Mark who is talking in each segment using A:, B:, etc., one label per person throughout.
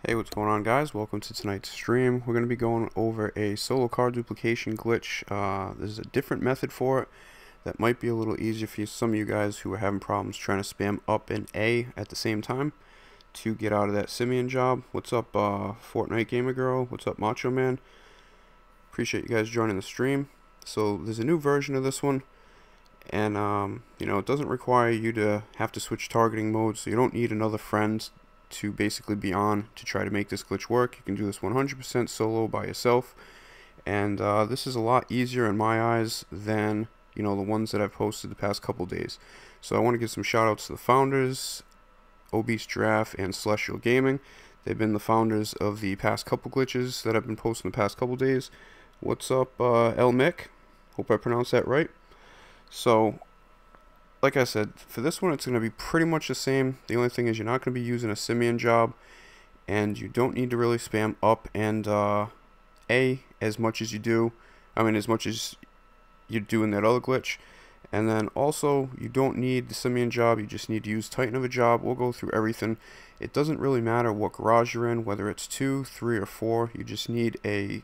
A: Hey, what's going on, guys? Welcome to tonight's stream. We're going to be going over a solo card duplication glitch. There's a different method for it that might be a little easier for some of you guys who are having problems trying to spam up and A at the same time to get out of that simian job. What's up, Fortnite Gamer Girl? What's up, Macho Man? Appreciate you guys joining the stream. So there's a new version of this one, and it doesn't require you to have to switch targeting modes, so you don't need another friend to basically be on to try to make this glitch work. You can do this 100% solo by yourself, and this is a lot easier in my eyes than the ones that I've posted the past couple days. So I want to give some shout outs to the founders, Obese Giraffe and Celestial Gaming. They've been the founders of the past couple glitches that I've been posting the past couple days. What's up, El Mick? Hope I pronounced that right. So like I said, for this one it's going to be pretty much the same. The only thing is you're not going to be using a simian job, and you don't need to really spam up and A as much as you do. As much as you do in that other glitch. And then also, you don't need the simian job, you just need to use Titan of a job. We'll go through everything. It doesn't really matter what garage you're in, whether it's 2, 3, or 4. You just need a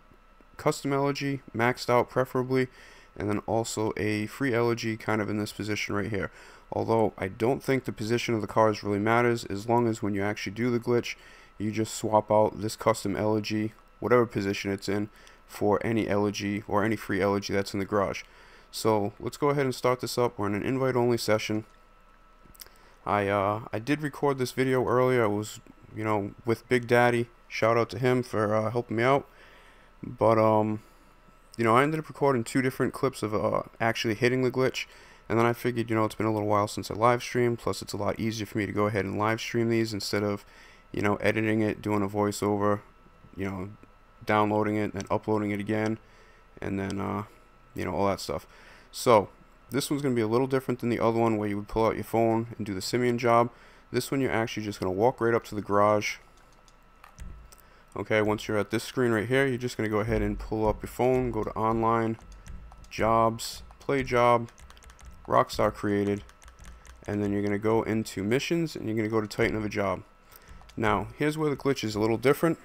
A: custom elegy, maxed out preferably, and then also a free elegy kind of in this position right here. Although I don't think the position of the cards really matters, as long as when you actually do the glitch, you just swap out this custom elegy, whatever position it's in, for any elegy or any free elegy that's in the garage. So let's go ahead and start this up. We're in an invite only session. I did record this video earlier. I was with Big Daddy. Shout out to him for helping me out. But I ended up recording 2 different clips of actually hitting the glitch, and then I figured, it's been a little while since I live streamed, plus it's a lot easier for me to go ahead and live stream these instead of, editing it, doing a voiceover, downloading it and uploading it again, and then, all that stuff. So, this one's going to be a little different than the other one where you would pull out your phone and do the simian job. This one you're actually just going to walk right up to the garage. Okay, once you're at this screen right here, you're just going to go ahead and pull up your phone, go to online, jobs, play job, Rockstar created, and then you're going to go into missions and you're going to go to Titan of a job. Now, here's where the glitch is a little different.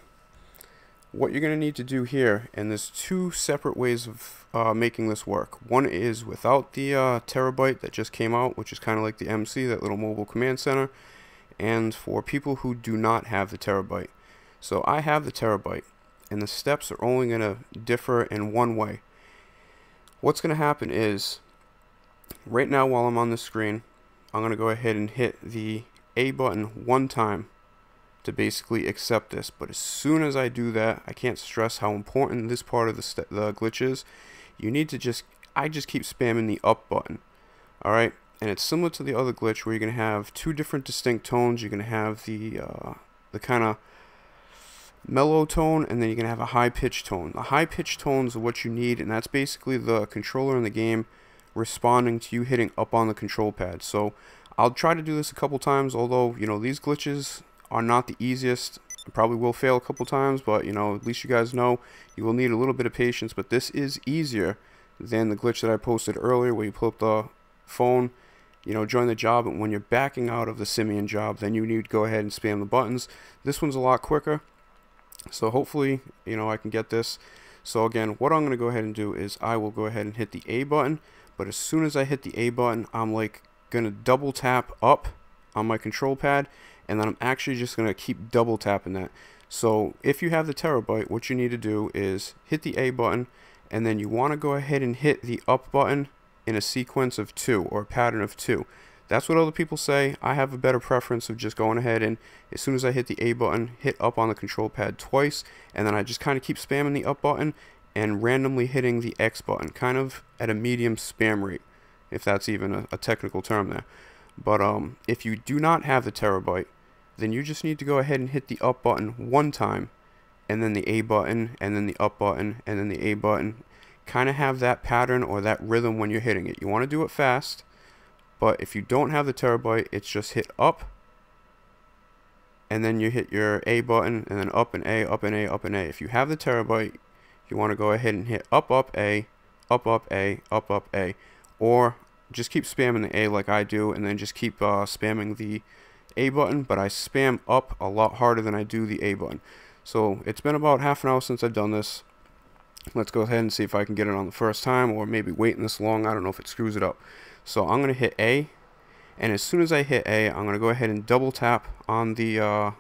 A: What you're going to need to do here, and there's 2 separate ways of making this work. One is without the terabyte that just came out, which is kind of like the MC, that little mobile command center, and for people who do not have the terabyte. So I have the terabyte, and the steps are only going to differ in one way. What's going to happen is, right now while I'm on the screen, I'm going to go ahead and hit the A button 1 time to basically accept this. But as soon as I do that, I can't stress how important this part of the glitch is. You need to I just keep spamming the up button. Alright, and it's similar to the other glitch where you're going to have 2 different distinct tones. You're going to have the kind of mellow tone, and then you're going to have a high-pitched tone. The high-pitched tones are what you need, and that's basically the controller in the game responding to you hitting up on the control pad. So I'll try to do this a couple times, although, these glitches are not the easiest. I probably will fail a couple times, but, at least you guys know you will need a little bit of patience. But this is easier than the glitch that I posted earlier where you pull up the phone, join the job, and when you're backing out of the simian job, then you need to go ahead and spam the buttons. This one's a lot quicker. So hopefully, I can get this. So again, what I'm going to go ahead and do is I will go ahead and hit the A button. But as soon as I hit the A button, I'm going to double tap up on my control pad. And then I'm actually just going to keep double tapping that. So if you have the terabyte, what you need to do is hit the A button. And then you want to go ahead and hit the up button in a sequence of 2 or a pattern of 2. That's what other people say. I have a better preference of just going ahead and as soon as I hit the A button, hit up on the control pad twice, and then I just kind of keep spamming the up button and randomly hitting the X button, kind of at a medium spam rate, if that's even a technical term there. But if you do not have the terabyte, then you just need to go ahead and hit the up button 1 time, and then the A button, and then the up button, and then the A button. Kind of have that pattern or that rhythm when you're hitting it. You want to do it fast. But if you don't have the terabyte, it's just hit up, and then you hit your A button, and then up and A, up and A, up and A. If you have the terabyte, you want to go ahead and hit up, up, A, up, up, A, up, up, A. Or just keep spamming the A like I do, and then just keep spamming the A button, but I spam up a lot harder than I do the A button. So it's been about half an hour since I've done this. Let's go ahead and see if I can get it on the first time, or maybe waiting this long. I don't know if it screws it up. So I'm going to hit A, and as soon as I hit A, I'm going to go ahead and double tap on the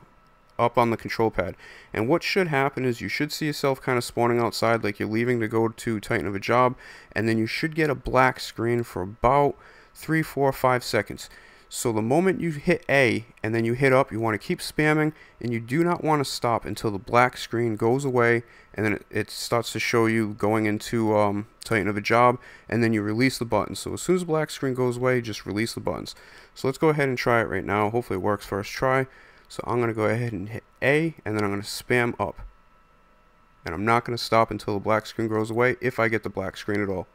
A: up on the control pad. And what should happen is you should see yourself kind of spawning outside like you're leaving to go to tighten of a job, and then you should get a black screen for about 3, 4, 5 seconds. So the moment you hit A and then you hit up, you want to keep spamming, and you do not want to stop until the black screen goes away, and then it starts to show you going into tighten of a job, and then you release the button. So as soon as the black screen goes away, just release the buttons. So let's go ahead and try it right now. Hopefully it works first try. So I'm going to go ahead and hit A, and then I'm going to spam up. And I'm not going to stop until the black screen goes away, if I get the black screen at all.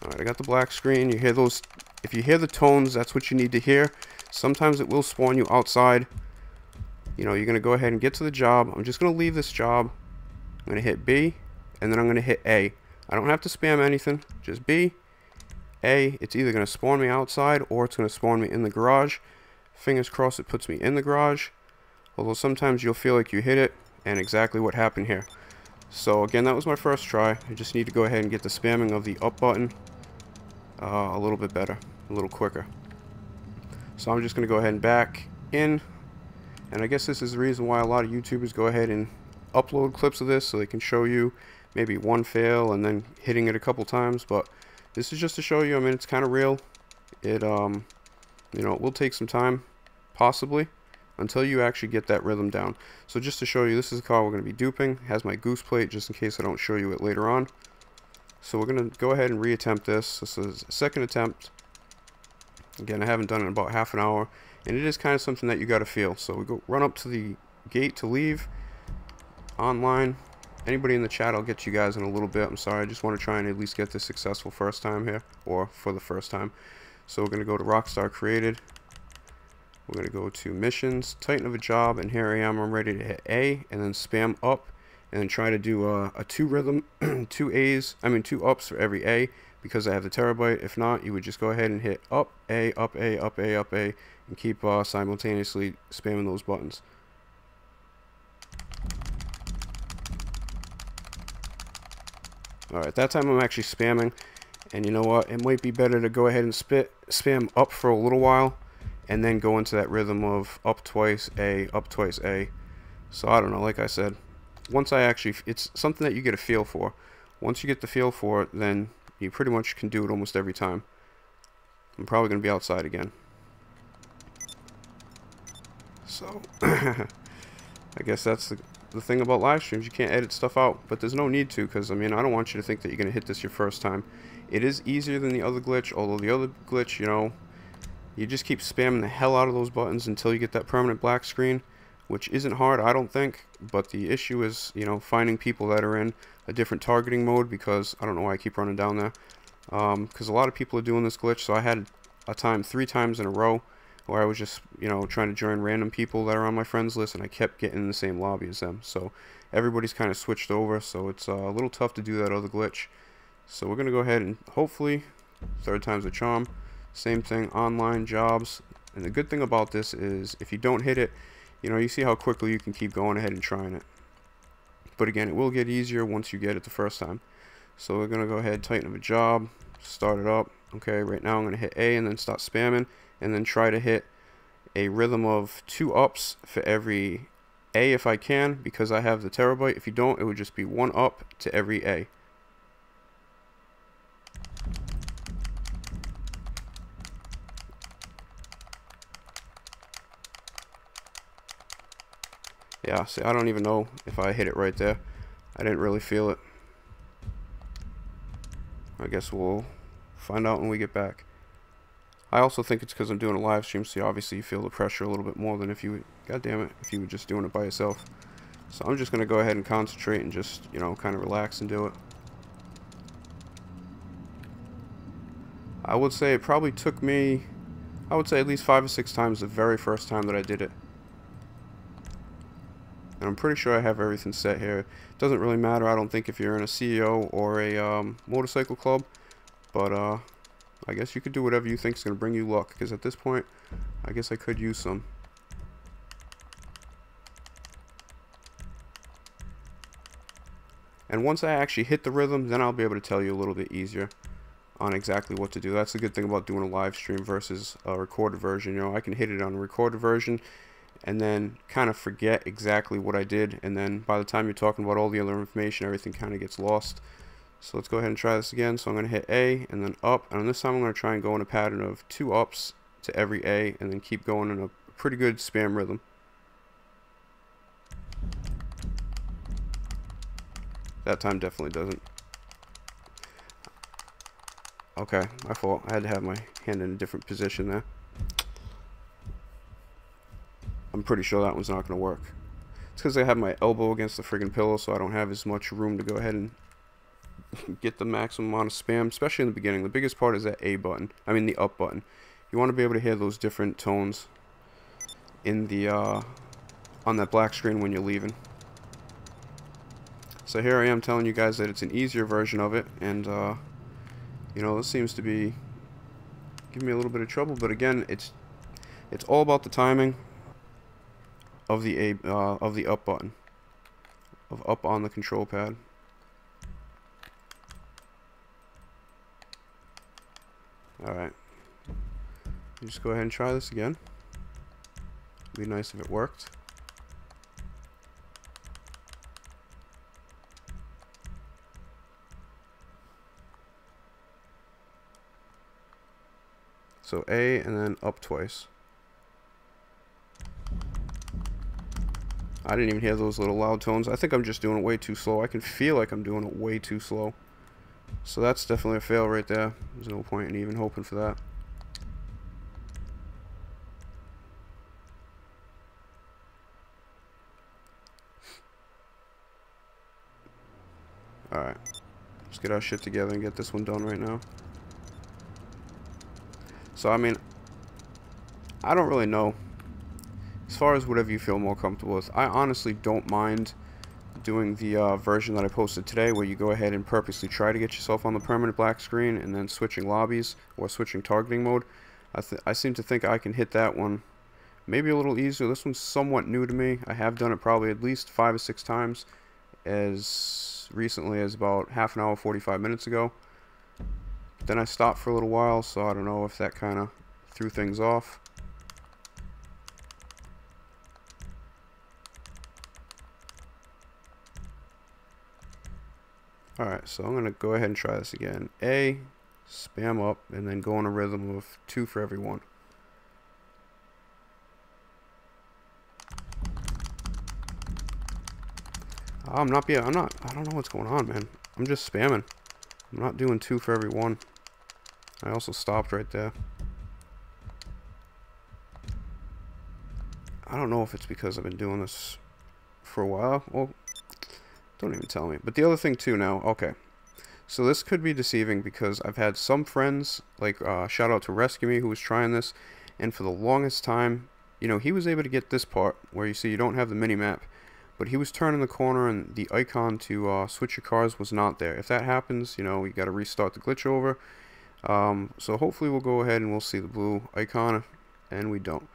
A: Alright, I got the black screen. You hear those, if you hear the tones, that's what you need to hear. Sometimes it will spawn you outside. You know, you're going to go ahead and get to the job. I'm just going to leave this job. I'm going to hit B, and then I'm going to hit A. I don't have to spam anything, just B, A. It's either going to spawn me outside, or it's going to spawn me in the garage. Fingers crossed it puts me in the garage. Although sometimes you'll feel like you hit it, and exactly what happened here. So again, that was my first try. I just need to go ahead and get the spamming of the up button a little bit better, a little quicker. So I'm just going to go ahead and back in, and I guess this is the reason why a lot of YouTubers go ahead and upload clips of this, so they can show you maybe one fail and then hitting it a couple times. But this is just to show you, I mean, it's kind of real. It you know, it will take some time, possibly, until you actually get that rhythm down. So just to show you, this is the car we're going to be duping. It has my goose plate, just in case I don't show you it later on. So we're going to go ahead and reattempt this. This is a second attempt. Again, I haven't done it in about half an hour, and it is kind of something that you got to feel. So we go run up to the gate to leave. Online. Anybody in the chat, I'll get you guys in a little bit. I'm sorry, I just want to try and at least get this successful first time here, or for the first time. So we're going to go to Rockstar Created. We're going to go to Missions, Tighten of a Job, and here I am. I'm ready to hit A, and then spam up, and then try to do a 2 rhythm, 2 ups for every A, because I have the terabyte. If not, you would just go ahead and hit up A, up A, up A, up A, and keep simultaneously spamming those buttons. Alright, that time I'm actually spamming, and you know what, it might be better to go ahead and spam up for a little while, and then go into that rhythm of up twice A, up twice A. So I don't know, like I said, once I actually, it's something that you get a feel for. Once you get the feel for it, then you pretty much can do it almost every time. I'm probably going to be outside again. So, I guess that's the thing about live streams. You can't edit stuff out, but there's no need to, because I mean, I don't want you to think that you're going to hit this your first time. It is easier than the other glitch, although the other glitch, you know, you just keep spamming the hell out of those buttons until you get that permanent black screen, which isn't hard, I don't think, but the issue is, you know, finding people that are in a different targeting mode, because I don't know why I keep running down there, because a lot of people are doing this glitch. So I had a time 3 times in a row where I was just, you know, trying to join random people that are on my friends list, and I kept getting in the same lobby as them. So everybody's kind of switched over, so it's a little tough to do that other glitch. So we're going to go ahead and hopefully, 3rd time's a charm. Same thing, online jobs. And the good thing about this is if you don't hit it, you know, you see how quickly you can keep going ahead and trying it. But again, it will get easier once you get it the first time. So we're going to go ahead, tighten up a job, start it up. Okay, right now I'm going to hit A and then start spamming, and then try to hit a rhythm of 2 ups for every A if I can, because I have the terabyte. If you don't, it would just be 1 up to every A. Yeah, see, I don't even know if I hit it right there. I didn't really feel it. I guess we'll find out when we get back. I also think it's because I'm doing a live stream, so obviously you feel the pressure a little bit more than if you, god damn it, if you were just doing it by yourself. So I'm just going to go ahead and concentrate and just, you know, kind of relax and do it. I would say it probably took me, I would say at least 5 or 6 times the very first time that I did it. And I'm pretty sure I have everything set here. It doesn't really matter, I don't think, if you're in a CEO or a motorcycle club. But, I guess you could do whatever you think is going to bring you luck, because at this point, I guess I could use some. And once I actually hit the rhythm, then I'll be able to tell you a little bit easier on exactly what to do. That's the good thing about doing a live stream versus a recorded version. You know, I can hit it on a recorded version and then kind of forget exactly what I did, and then by the time you're talking about all the other information, everything kind of gets lost. So let's go ahead and try this again. So I'm going to hit A and then up, and this time I'm going to try and go in a pattern of 2 ups to every A, and then keep going in a pretty good spam rhythm. That time definitely doesn't. Okay, my fault. I had to have my hand in a different position there. I'm pretty sure that one's not going to work. It's because I have my elbow against the friggin' pillow, so I don't have as much room to go ahead and get the maximum amount of spam, especially in the beginning. The biggest part is that A button. I mean the up button. You want to be able to hear those different tones in the on that black screen when you're leaving. So here I am telling you guys that it's an easier version of it, and you know, this seems to be giving me a little bit of trouble. But again, it's all about the timing of the up button, of up on the control pad. All right, just go ahead and try this again. It'd be nice if it worked. So A and then up twice. I didn't even hear those little loud tones. I think I'm just doing it way too slow. I can feel like I'm doing it way too slow. So that's definitely a fail right there. There's no point in even hoping for that. Alright. Let's get our shit together and get this one done right now. So, I mean, I don't really know. As far as whatever you feel more comfortable with, I honestly don't mind doing the version that I posted today, where you go ahead and purposely try to get yourself on the permanent black screen and then switching lobbies or switching targeting mode. I seem to think I can hit that one maybe a little easier. This one's somewhat new to me. I have done it probably at least 5 or 6 times as recently as about half an hour, 45 minutes ago. Then I stopped for a little while, so I don't know if that kind of threw things off. Alright, so I'm going to go ahead and try this again. A, spam up, and then go in a rhythm of 2 for every 1. I don't know what's going on, man. I'm just spamming. I'm not doing 2 for every 1. I also stopped right there. I don't know if it's because I've been doing this for a while. Well, don't even tell me. But the other thing too now, okay. So this could be deceiving because I've had some friends, like shout out to Rescue Me, who was trying this, and for the longest time, you know, he was able to get this part where you see you don't have the mini map, but he was turning the corner and the icon to switch your cars was not there. If that happens, you know, you got to restart the glitch over. So hopefully we'll go ahead and we'll see the blue icon, and we don't.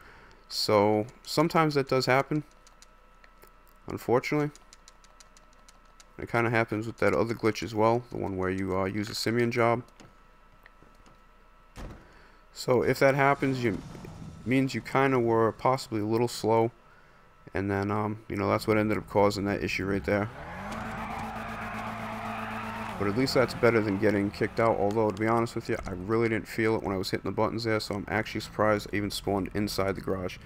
A: So sometimes that does happen, unfortunately. It kind of happens with that other glitch as well, the one where you use a simian job. So if that happens, means you kind of were possibly a little slow, and then you know, that's what ended up causing that issue right there. But at least that's better than getting kicked out, although to be honest with you, I really didn't feel it when I was hitting the buttons there, so I'm actually surprised I even spawned inside the garage.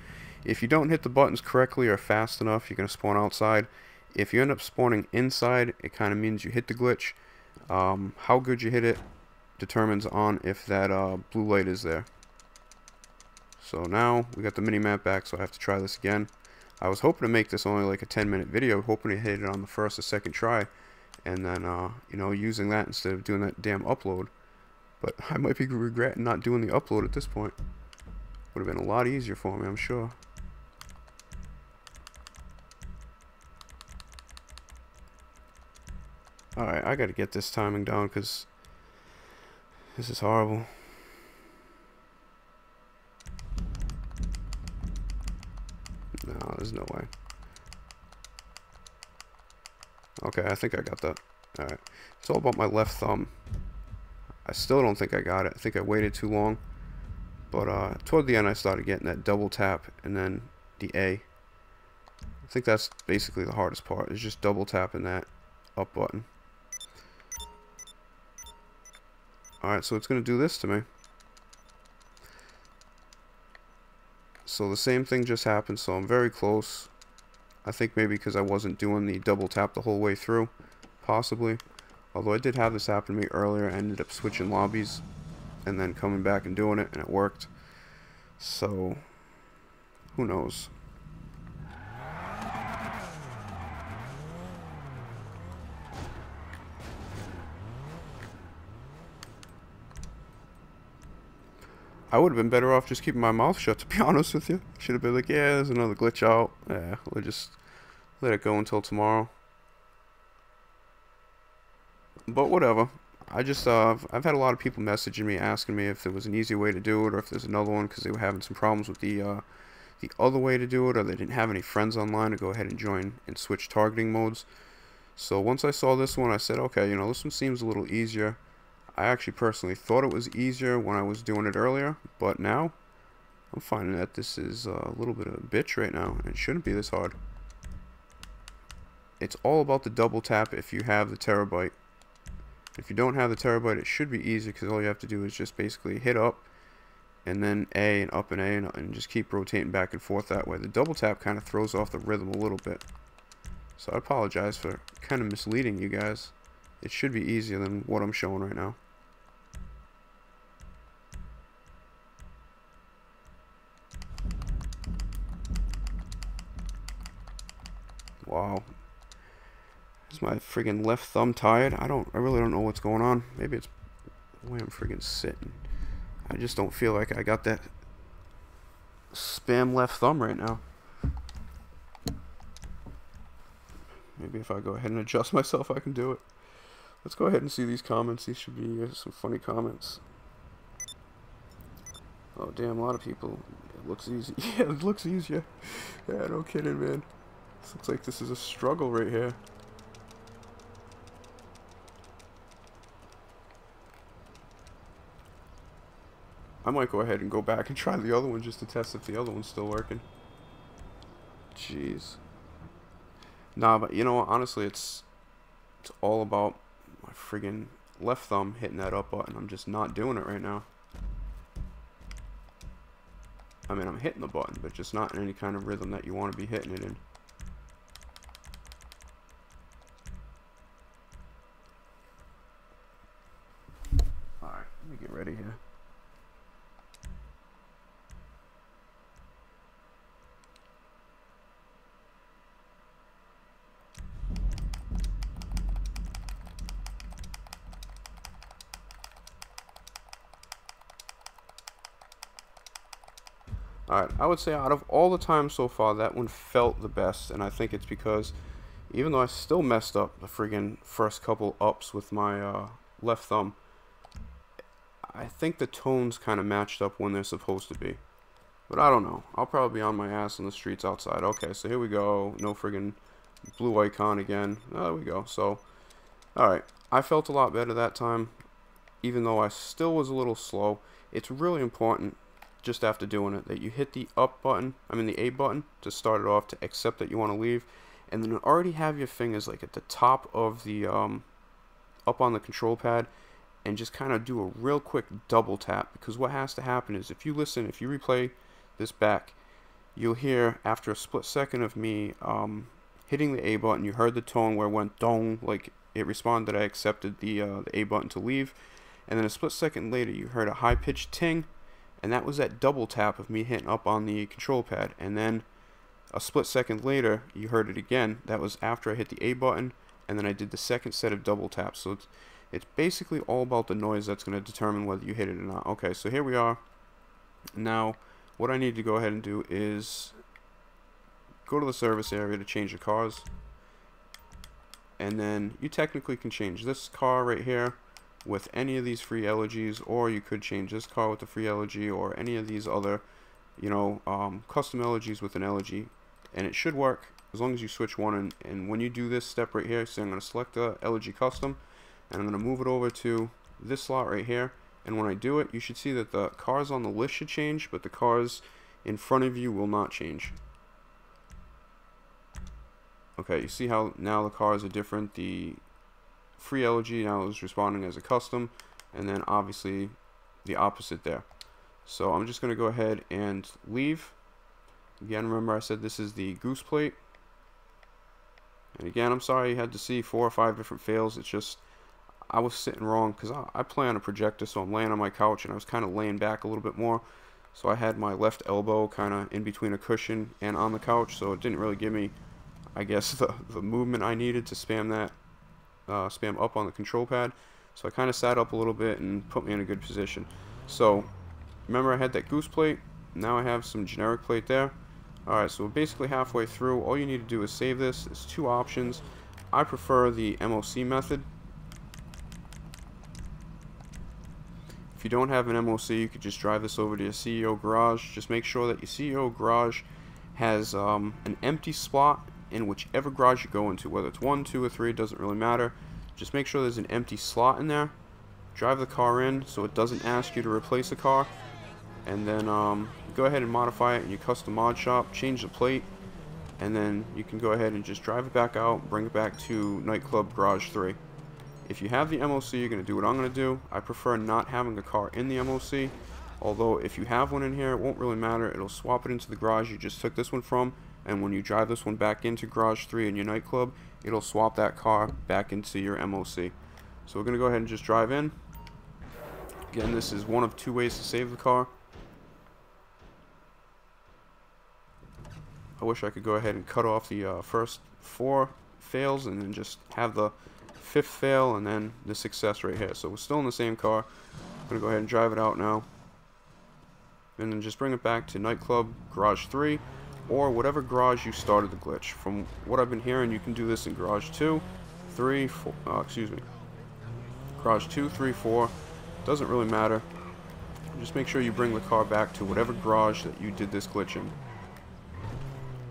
A: If you don't hit the buttons correctly or fast enough, you're going to spawn outside. If you end up spawning inside, it kind of means you hit the glitch. How good you hit it determines on if that blue light is there. So now we got the mini-map back, so I have to try this again. I was hoping to make this only like a 10-minute video, hoping to hit it on the first or second try, and then you know, using that instead of doing that damn upload. But I might be regretting not doing the upload at this point. Would have been a lot easier for me, I'm sure. Alright, I gotta get this timing down because this is horrible. No way. Okay, I think I got that. Alright. It's all about my left thumb. I still don't think I got it. I think I waited too long. But toward the end I started getting that double tap and then the A. I think that's basically the hardest part, is just double tapping that up button. Alright, so it's going to do this to me. So the same thing just happened, so I'm very close. I think maybe because I wasn't doing the double tap the whole way through, possibly. Although I did have this happen to me earlier, I ended up switching lobbies and then coming back and doing it, and it worked. So, who knows? I would have been better off just keeping my mouth shut, to be honest with you. Should have been like, yeah, there's another glitch out. Yeah, we'll just let it go until tomorrow. But whatever. I just, I've had a lot of people messaging me, asking me if there was an easy way to do it, or if there's another one, because they were having some problems with the other way to do it, or they didn't have any friends online to go ahead and join and switch targeting modes. So once I saw this one, I said, okay, you know, this one seems a little easier. I actually personally thought it was easier when I was doing it earlier, but now I'm finding that this is a little bit of a bitch right now, and it shouldn't be this hard. It's all about the double tap if you have the terabyte. If you don't have the terabyte, it should be easy, because all you have to do is just basically hit up and then A and up and A and just keep rotating back and forth that way. The double tap kind of throws off the rhythm a little bit. So I apologize for kind of misleading you guys. It should be easier than what I'm showing right now. Wow. Is my friggin' left thumb tired? I really don't know what's going on. Maybe it's the way I'm friggin' sitting. I just don't feel like I got that spam left thumb right now. Maybe if I go ahead and adjust myself, I can do it. Let's go ahead and see these comments. These should be some funny comments. Oh, damn, a lot of people. It looks easy. Yeah, it looks easier. Yeah, no kidding, man. This looks like this is a struggle right here. I might go ahead and go back and try the other one just to test if the other one's still working. Jeez. Nah, but you know what? Honestly, it's all about my friggin' left thumb hitting that up button. I'm just not doing it right now. I mean, I'm hitting the button, but just not in any kind of rhythm that you want to be hitting it in. Alright, let me get ready here. Alright, I would say out of all the time so far, that one felt the best, and I think it's because even though I still messed up the friggin' first couple ups with my left thumb, I think the tones kind of matched up when they're supposed to be. But I don't know. I'll probably be on my ass in the streets outside. Okay, so here we go. No friggin' blue icon again. Oh, there we go. So, alright. I felt a lot better that time, even though I still was a little slow. It's really important, just after doing it, that you hit the up button, the A button, to start it off, to accept that you want to leave, and then already have your fingers like at the top of the, up on the control pad, and just kind of do a real quick double tap, because what has to happen is, if you replay this back, you'll hear, after a split second of me, hitting the A button, you heard the tone where it went dong, like it responded that I accepted the A button to leave, and then a split second later, you heard a high-pitched ting, and that was that double tap of me hitting up on the control pad. And then a split second later, you heard it again. That was after I hit the A button, and then I did the second set of double taps. So it's basically all about the noise that's going to determine whether you hit it or not. Okay, so here we are. Now, what I need to go ahead and do is go to the service area to change the cars. And then you technically can change this car right here with any of these free LGs, or you could change this car with the free LG, or any of these other, custom LGs with an LG and it should work as long as you switch one. And when you do this step right here, so I'm going to select the LG Custom, and I'm going to move it over to this slot right here. And when I do it, you should see that the cars on the list should change, but the cars in front of you will not change. Okay, you see how now the cars are different. The free LG now is responding as a custom, and then obviously the opposite there. So I'm just going to go ahead and leave. Again, remember I said this is the goose plate. And again, I'm sorry you had to see 4 or 5 different fails. It's just I was sitting wrong because I play on a projector, so I'm laying on my couch and I was kind of laying back a little bit more. So I had my left elbow kind of in between a cushion and on the couch, so it didn't really give me, I guess, the movement I needed to spam that, spam up on the control pad. So I kind of sat up a little bit and put me in a good position. So remember I had that goose plate. Now I have some generic plate there. Alright, so we're basically halfway through. All you need to do is save this. There's 2 options. I prefer the MOC method. If you don't have an MOC, you could just drive this over to your CEO garage. Just make sure that your CEO garage has an empty slot in whichever garage you go into, whether it's 1, 2, or 3, it doesn't really matter. Just make sure there's an empty slot in there. Drive the car in so it doesn't ask you to replace the car. And then go ahead and modify it in your custom mod shop, change the plate, and then you can go ahead and just drive it back out, bring it back to Nightclub Garage 3. If you have the MOC, you're going to do what I'm going to do. I prefer not having a car in the MOC, although if you have one in here, it won't really matter. It'll swap it into the garage you just took this one from, and when you drive this one back into Garage 3 in your Nightclub, it'll swap that car back into your MOC. So we're going to go ahead and just drive in. Again, this is one of 2 ways to save the car. I wish I could go ahead and cut off the first 4 fails and then just have the 5th fail and then the success right here. So we're still in the same car. I'm going to go ahead and drive it out now. And then just bring it back to Nightclub Garage 3 or whatever garage you started the glitch. From what I've been hearing, you can do this in Garage 2, 3, 4, Garage 2, 3, 4. Doesn't really matter. Just make sure you bring the car back to whatever garage that you did this glitch in.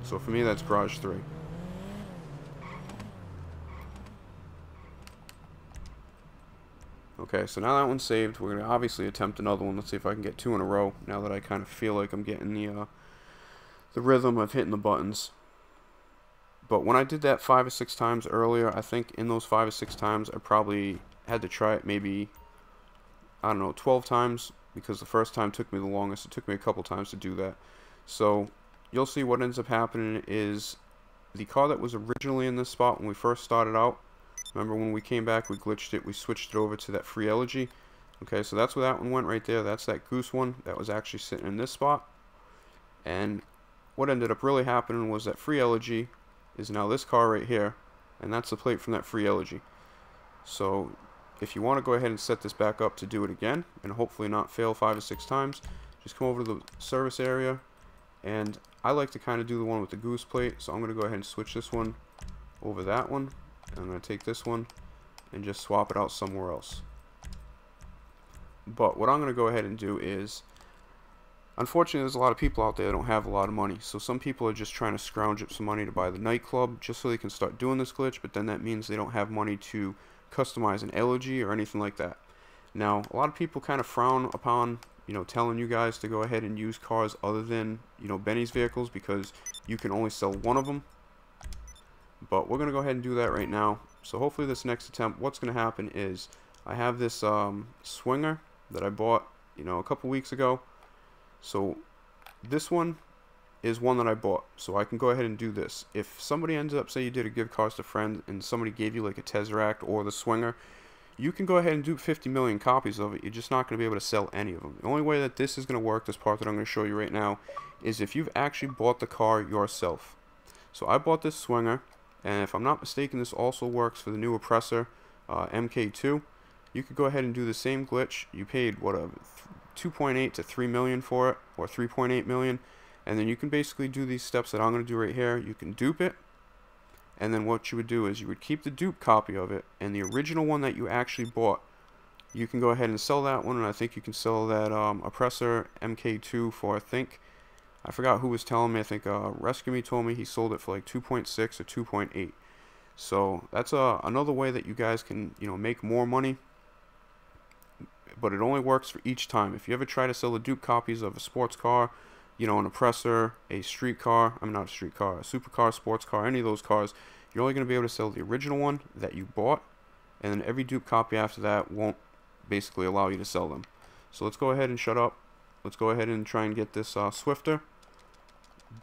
A: So for me, that's Garage 3. Okay, so now that one's saved, we're going to obviously attempt another one. Let's see if I can get 2 in a row, now that I kind of feel like I'm getting the rhythm of hitting the buttons. But when I did that 5 or 6 times earlier, I think in those 5 or 6 times, I probably had to try it maybe, I don't know, 12 times, because the first time took me the longest. It took me a couple times to do that. So you'll see what ends up happening is the car that was originally in this spot when we first started out, remember when we came back, we glitched it, we switched it over to that free elegy. Okay, so that's where that one went right there. That's that goose one that was actually sitting in this spot. And what ended up really happening was that free elegy is now this car right here, and that's the plate from that free elegy. So if you want to go ahead and set this back up to do it again, and hopefully not fail 5 or 6 times, just come over to the service area, and I like to kind of do the one with the goose plate, so I'm going to go ahead and switch this one over that one. I'm going to take this one and just swap it out somewhere else. But what I'm going to go ahead and do is, unfortunately, there's a lot of people out there that don't have a lot of money. So some people are just trying to scrounge up some money to buy the Nightclub just so they can start doing this glitch, but then that means they don't have money to customize an elegy or anything like that. Now, a lot of people kind of frown upon, you know, telling you guys to go ahead and use cars other than, you know, Benny's vehicles, because you can only sell one of them. But we're going to go ahead and do that right now. So hopefully this next attempt, what's going to happen is I have this swinger that I bought, you know, a couple weeks ago. So this one is one that I bought. So I can go ahead and do this. If somebody ends up, say you did a give cars to friend and somebody gave you like a Tesseract or the swinger, you can go ahead and do 50 million copies of it. You're just not going to be able to sell any of them. The only way that this is going to work, this part that I'm going to show you right now, is if you've actually bought the car yourself. So I bought this swinger. And if I'm not mistaken, this also works for the new Oppressor MK2. You could go ahead and do the same glitch. You paid, what, 2.8 to 3 million for it, or 3.8 million. And then you can basically do these steps that I'm going to do right here. You can dupe it. And then what you would do is you would keep the dupe copy of it. And the original one that you actually bought, you can go ahead and sell that one. And I think you can sell that Oppressor MK2 for, I think, I forgot who was telling me. I think Rescue Me told me he sold it for like 2.6 or 2.8. So that's another way that you guys can, you know, make more money. But it only works for each time. If you ever try to sell the dupe copies of a sports car, you know, an oppressor, a street car, I mean not a street car, a supercar, sports car, any of those cars, you're only going to be able to sell the original one that you bought, and then every dupe copy after that won't basically allow you to sell them. So let's go ahead and shut up. Let's go ahead and try and get this Swifter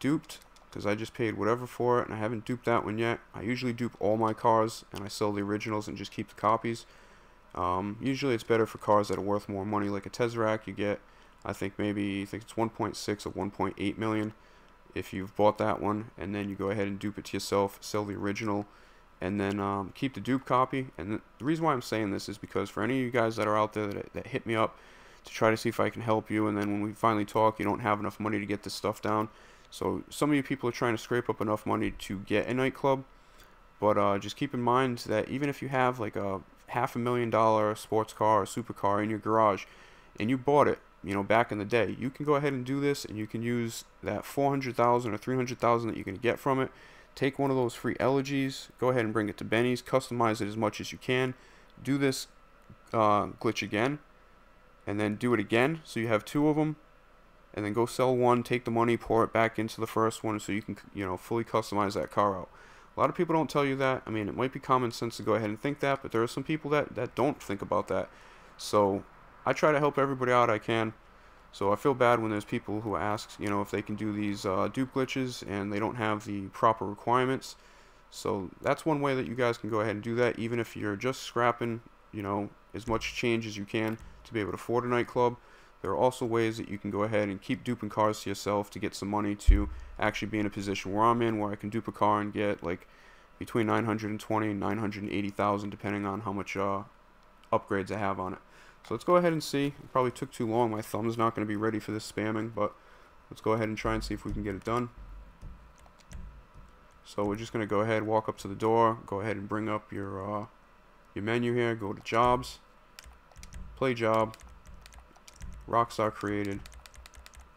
A: duped, because I just paid whatever for it, and I haven't duped that one yet. I usually dupe all my cars, and I sell the originals and just keep the copies. Usually it's better for cars that are worth more money, like a Tesseract. You get, I think it's 1.6 or 1.8 million if you've bought that one, and then you go ahead and dupe it to yourself, sell the original, and then keep the dupe copy. And the reason why I'm saying this is because for any of you guys that are out there that hit me up to try to see if I can help you, and then when we finally talk, you don't have enough money to get this stuff down. So some of you people are trying to scrape up enough money to get a nightclub, but just keep in mind that even if you have like a $500,000 sports car or supercar in your garage, and you bought it, you know, back in the day, you can go ahead and do this, and you can use that 400,000 or 300,000 that you can get from it. Take one of those free elegies, go ahead and bring it to Benny's, customize it as much as you can, do this glitch again, and then do it again, so you have two of them, and then go sell one, take the money, pour it back into the first one, so you can, you know, fully customize that car out. A lot of people don't tell you that. I mean, it might be common sense to go ahead and think that, but there are some people that don't think about that. So I try to help everybody out I can. So I feel bad when there's people who ask, you know, if they can do these dupe glitches and they don't have the proper requirements. So that's one way that you guys can go ahead and do that, even if you're just scrapping, you know, as much change as you can to be able to afford a nightclub. There are also ways that you can go ahead and keep duping cars to yourself to get some money to actually be in a position where I'm in, where I can dupe a car and get like between 920 and 980,000, depending on how much upgrades I have on it. So let's go ahead and see. It probably took too long. My thumb's not going to be ready for this spamming, but let's go ahead and try and see if we can get it done. So we're just going to go ahead, walk up to the door, go ahead and bring up your menu here, go to jobs, play job, Rockstar created,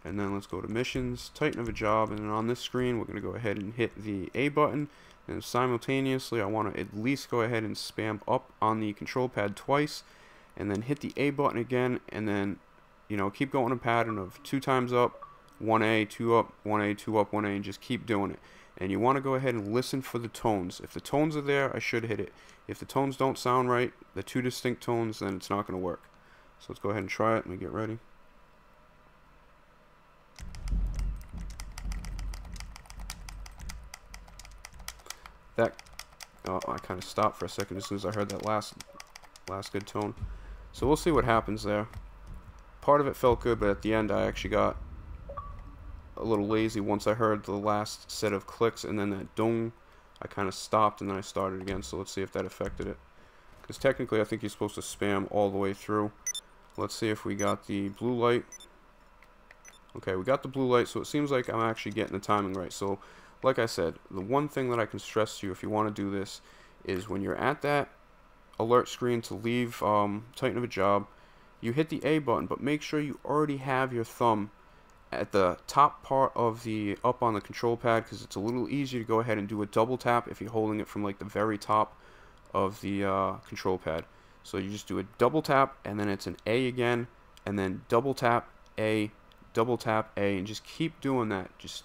A: and then let's go to missions, titan of a job, and then on this screen we're going to go ahead and hit the A button, and simultaneously I want to at least go ahead and spam up on the control pad twice, and then hit the A button again, and then, you know, keep going a pattern of 2 times up, 1A, 2 up, 1A, 2 up, 1A, and just keep doing it. And you want to go ahead and listen for the tones. If the tones are there, I should hit it. If the tones don't sound right, the 2 distinct tones, then it's not going to work. So let's go ahead and try it. Let me get ready. I kind of stopped for a second as soon as I heard that last good tone. So we'll see what happens there. Part of it felt good, but at the end I actually got a little lazy once I heard the last set of clicks, and then that dong, I kind of stopped and then I started again. So let's see if that affected it. Because technically I think you're supposed to spam all the way through. Let's see if we got the blue light. Okay, we got the blue light, so it seems like I'm actually getting the timing right. So, like I said, the one thing that I can stress to you if you want to do this is when you're at that alert screen to leave Titan of a job, you hit the A button, but make sure you already have your thumb at the top part of the up on the control pad, because it's a little easier to go ahead and do a double tap if you're holding it from like the very top of the control pad. So you just do a double tap, and then it's an A again, and then double tap A, and just keep doing that. Just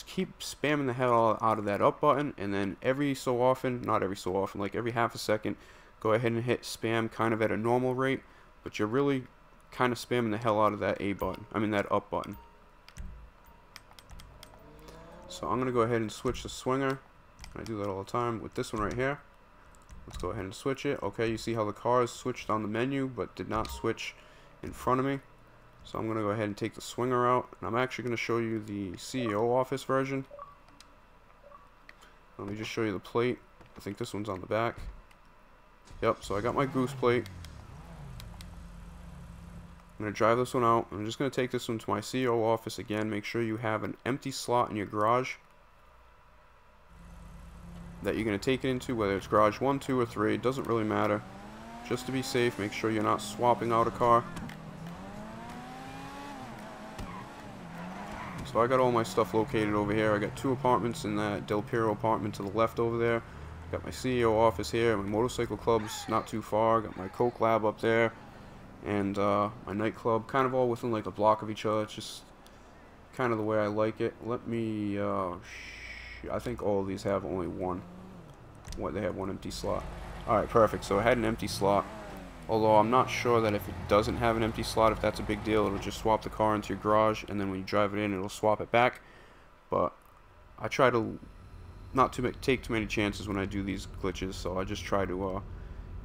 A: keep spamming the hell out of that up button, and then every so often, not every so often, like every half a second, go ahead and hit spam kind of at a normal rate, but you're really kind of spamming the hell out of that A button, that up button. So I'm going to go ahead and switch the swinger. I do that all the time with this one right here. Let's go ahead and switch it. Okay, you see how the cars switched on the menu, but did not switch in front of me. So I'm going to go ahead and take the swinger out, and I'm actually going to show you the CEO office version. Let me just show you the plate. I think this one's on the back. Yep, so I got my goose plate. I'm going to drive this one out. I'm just going to take this one to my CEO office again. Make sure you have an empty slot in your garage that you're going to take it into, whether it's garage 1, 2, or 3. It doesn't really matter. Just to be safe, make sure you're not swapping out a car. So I got all my stuff located over here. I got 2 apartments in that Del Piero apartment to the left over there. Got my CEO office here, my motorcycle club's not too far. Got my Coke lab up there, and my nightclub, kind of all within like a block of each other. It's just kind of the way I like it. Let me, I think all of these have only one. They have 1 empty slot. Alright, perfect. So I had an empty slot. Although I'm not sure that if it doesn't have an empty slot, if that's a big deal, it'll just swap the car into your garage, and then when you drive it in, it'll swap it back. But I try to not to take too many chances when I do these glitches, so I just try to, you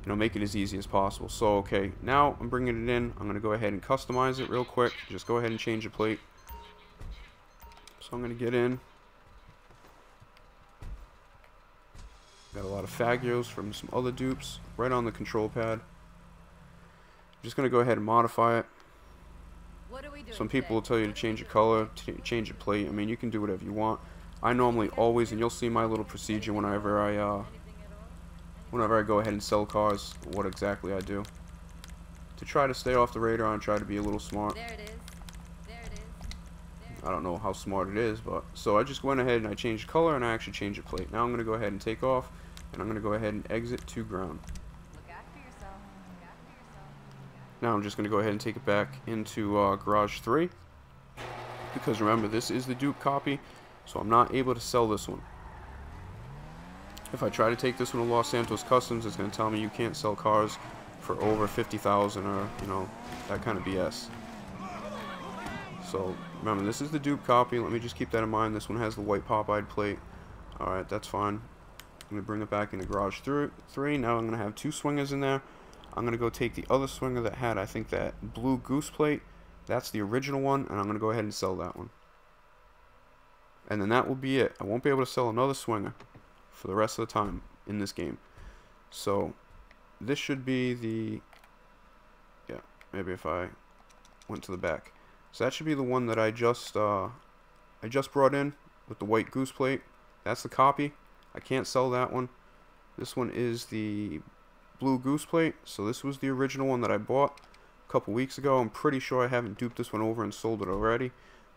A: know, make it as easy as possible. So, okay, now I'm bringing it in. I'm going to go ahead and customize it real quick. Just go ahead and change the plate. So I'm going to get in. Got a lot of Fagios from some other dupes right on the control pad. Just going to go ahead and modify it. Some people will tell you to change your color, change your plate. I mean, you can do whatever you want. I normally always, and you'll see my little procedure whenever I go ahead and sell cars, what exactly I do. To try to stay off the radar and try to be a little smart.
B: There it is. There it is.
A: I don't know how smart it is, but so I just went ahead and I changed the color and I actually changed the plate. Now I'm going to go ahead and take off, and I'm going to go ahead and exit to ground. Now I'm just going to go ahead and take it back into Garage 3, because remember, this is the dupe copy, so I'm not able to sell this one. If I try to take this one to Los Santos Customs, it's going to tell me you can't sell cars for over 50,000 or, you know, that kind of BS. So remember, this is the dupe copy. Let me just keep that in mind. This one has the white pop-eyed plate. Alright, that's fine. I'm going to bring it back into Garage 3. Now I'm going to have 2 swingers in there. I'm going to go take the other swinger that had, I think, that blue goose plate. That's the original one, and I'm going to go ahead and sell that one. And then that will be it. I won't be able to sell another swinger for the rest of the time in this game. So this should be the, yeah, maybe if I went to the back. So that should be the one that I just brought in with the white goose plate. That's the copy. I can't sell that one. This one is the blue goose plate. So this was the original one that I bought a couple weeks ago. I'm pretty sure I haven't duped this one over and sold it already,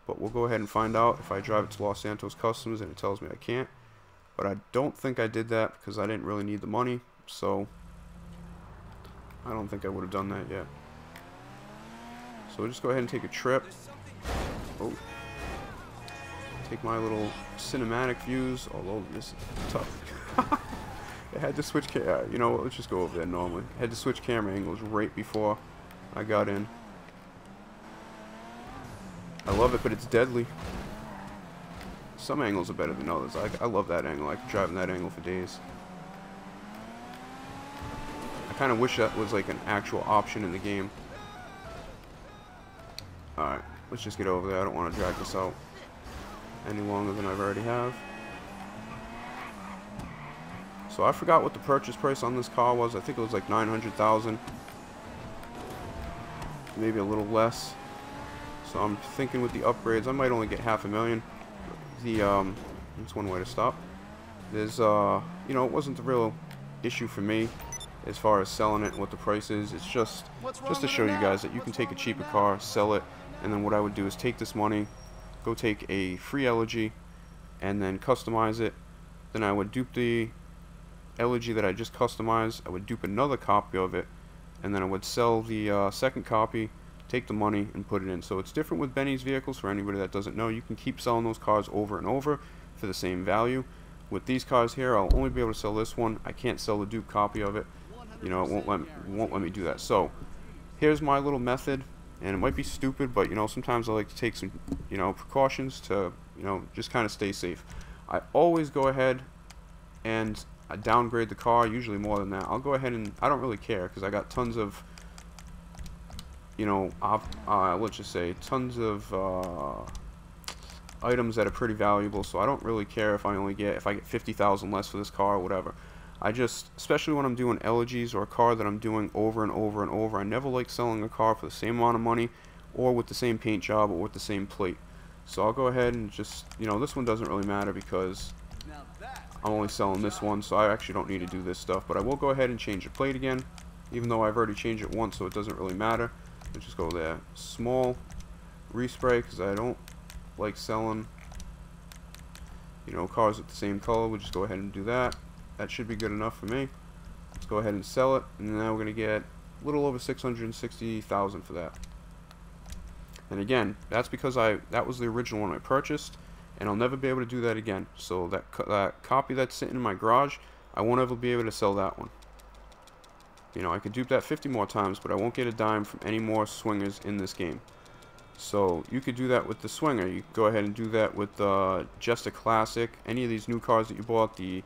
A: but we'll go ahead and find out if I drive it to Los Santos Customs and it tells me I can't. But I don't think I did that because I didn't really need the money, so I don't think I would have done that yet. So we'll just go ahead and take a trip. Oh, take my little cinematic views, although this is tough. I had to switch you know, let's just go over there normally. I had to switch camera angles right before I got in. I love it, but it's deadly. Some angles are better than others. I love that angle. I could drive in that angle for days. I kind of wish that was like an actual option in the game. Alright, let's just get over there. I don't want to drag this out any longer than I've already have. So I forgot what the purchase price on this car was. I think it was like 900,000, maybe a little less. So I'm thinking with the upgrades, I might only get $500,000. That's one way to stop. There's you know, it wasn't the real issue for me as far as selling it and what the price is. It's just to show you guys that you can take a cheaper car, sell it, and then what I would do is take this money, go take a free Elegy, and then customize it. Then I would dupe the Elegy that I just customized. I would dupe another copy of it, and then I would sell the second copy, take the money, and put it in. So it's different with Benny's vehicles. For anybody that doesn't know, you can keep selling those cars over and over for the same value. With these cars here, I'll only be able to sell this one. I can't sell the dupe copy of it. You know, it won't let me do that. So here's my little method, and it might be stupid, but you know, sometimes I like to take some, you know, precautions to, you know, just kind of stay safe. I always go ahead and I downgrade the car, usually more than that. I'll go ahead and I don't really care because I got tons of, you know, let's just say tons of items that are pretty valuable. So I don't really care if I get 50,000 less for this car or whatever. I just, especially when I'm doing Elegies or a car that I'm doing over and over and over, I never like selling a car for the same amount of money or with the same paint job or with the same plate. So I'll go ahead and just, you know, this one doesn't really matter because I'm only selling this one, so I actually don't need to do this stuff. But I will go ahead and change the plate again, even though I've already changed it once, so it doesn't really matter. Let's just go there. Small respray, because I don't like selling, you know, cars with the same color. We'll just go ahead and do that. That should be good enough for me. Let's go ahead and sell it, and now we're gonna get a little over 660,000 for that. And again, that's because that was the original one I purchased, and I'll never be able to do that again. So that copy that's sitting in my garage, I won't ever be able to sell that one. You know, I could dupe that 50 more times, but I won't get a dime from any more swingers in this game. So you could do that with the Swinger. You could go ahead and do that with just a Classic. Any of these new cars that you bought, the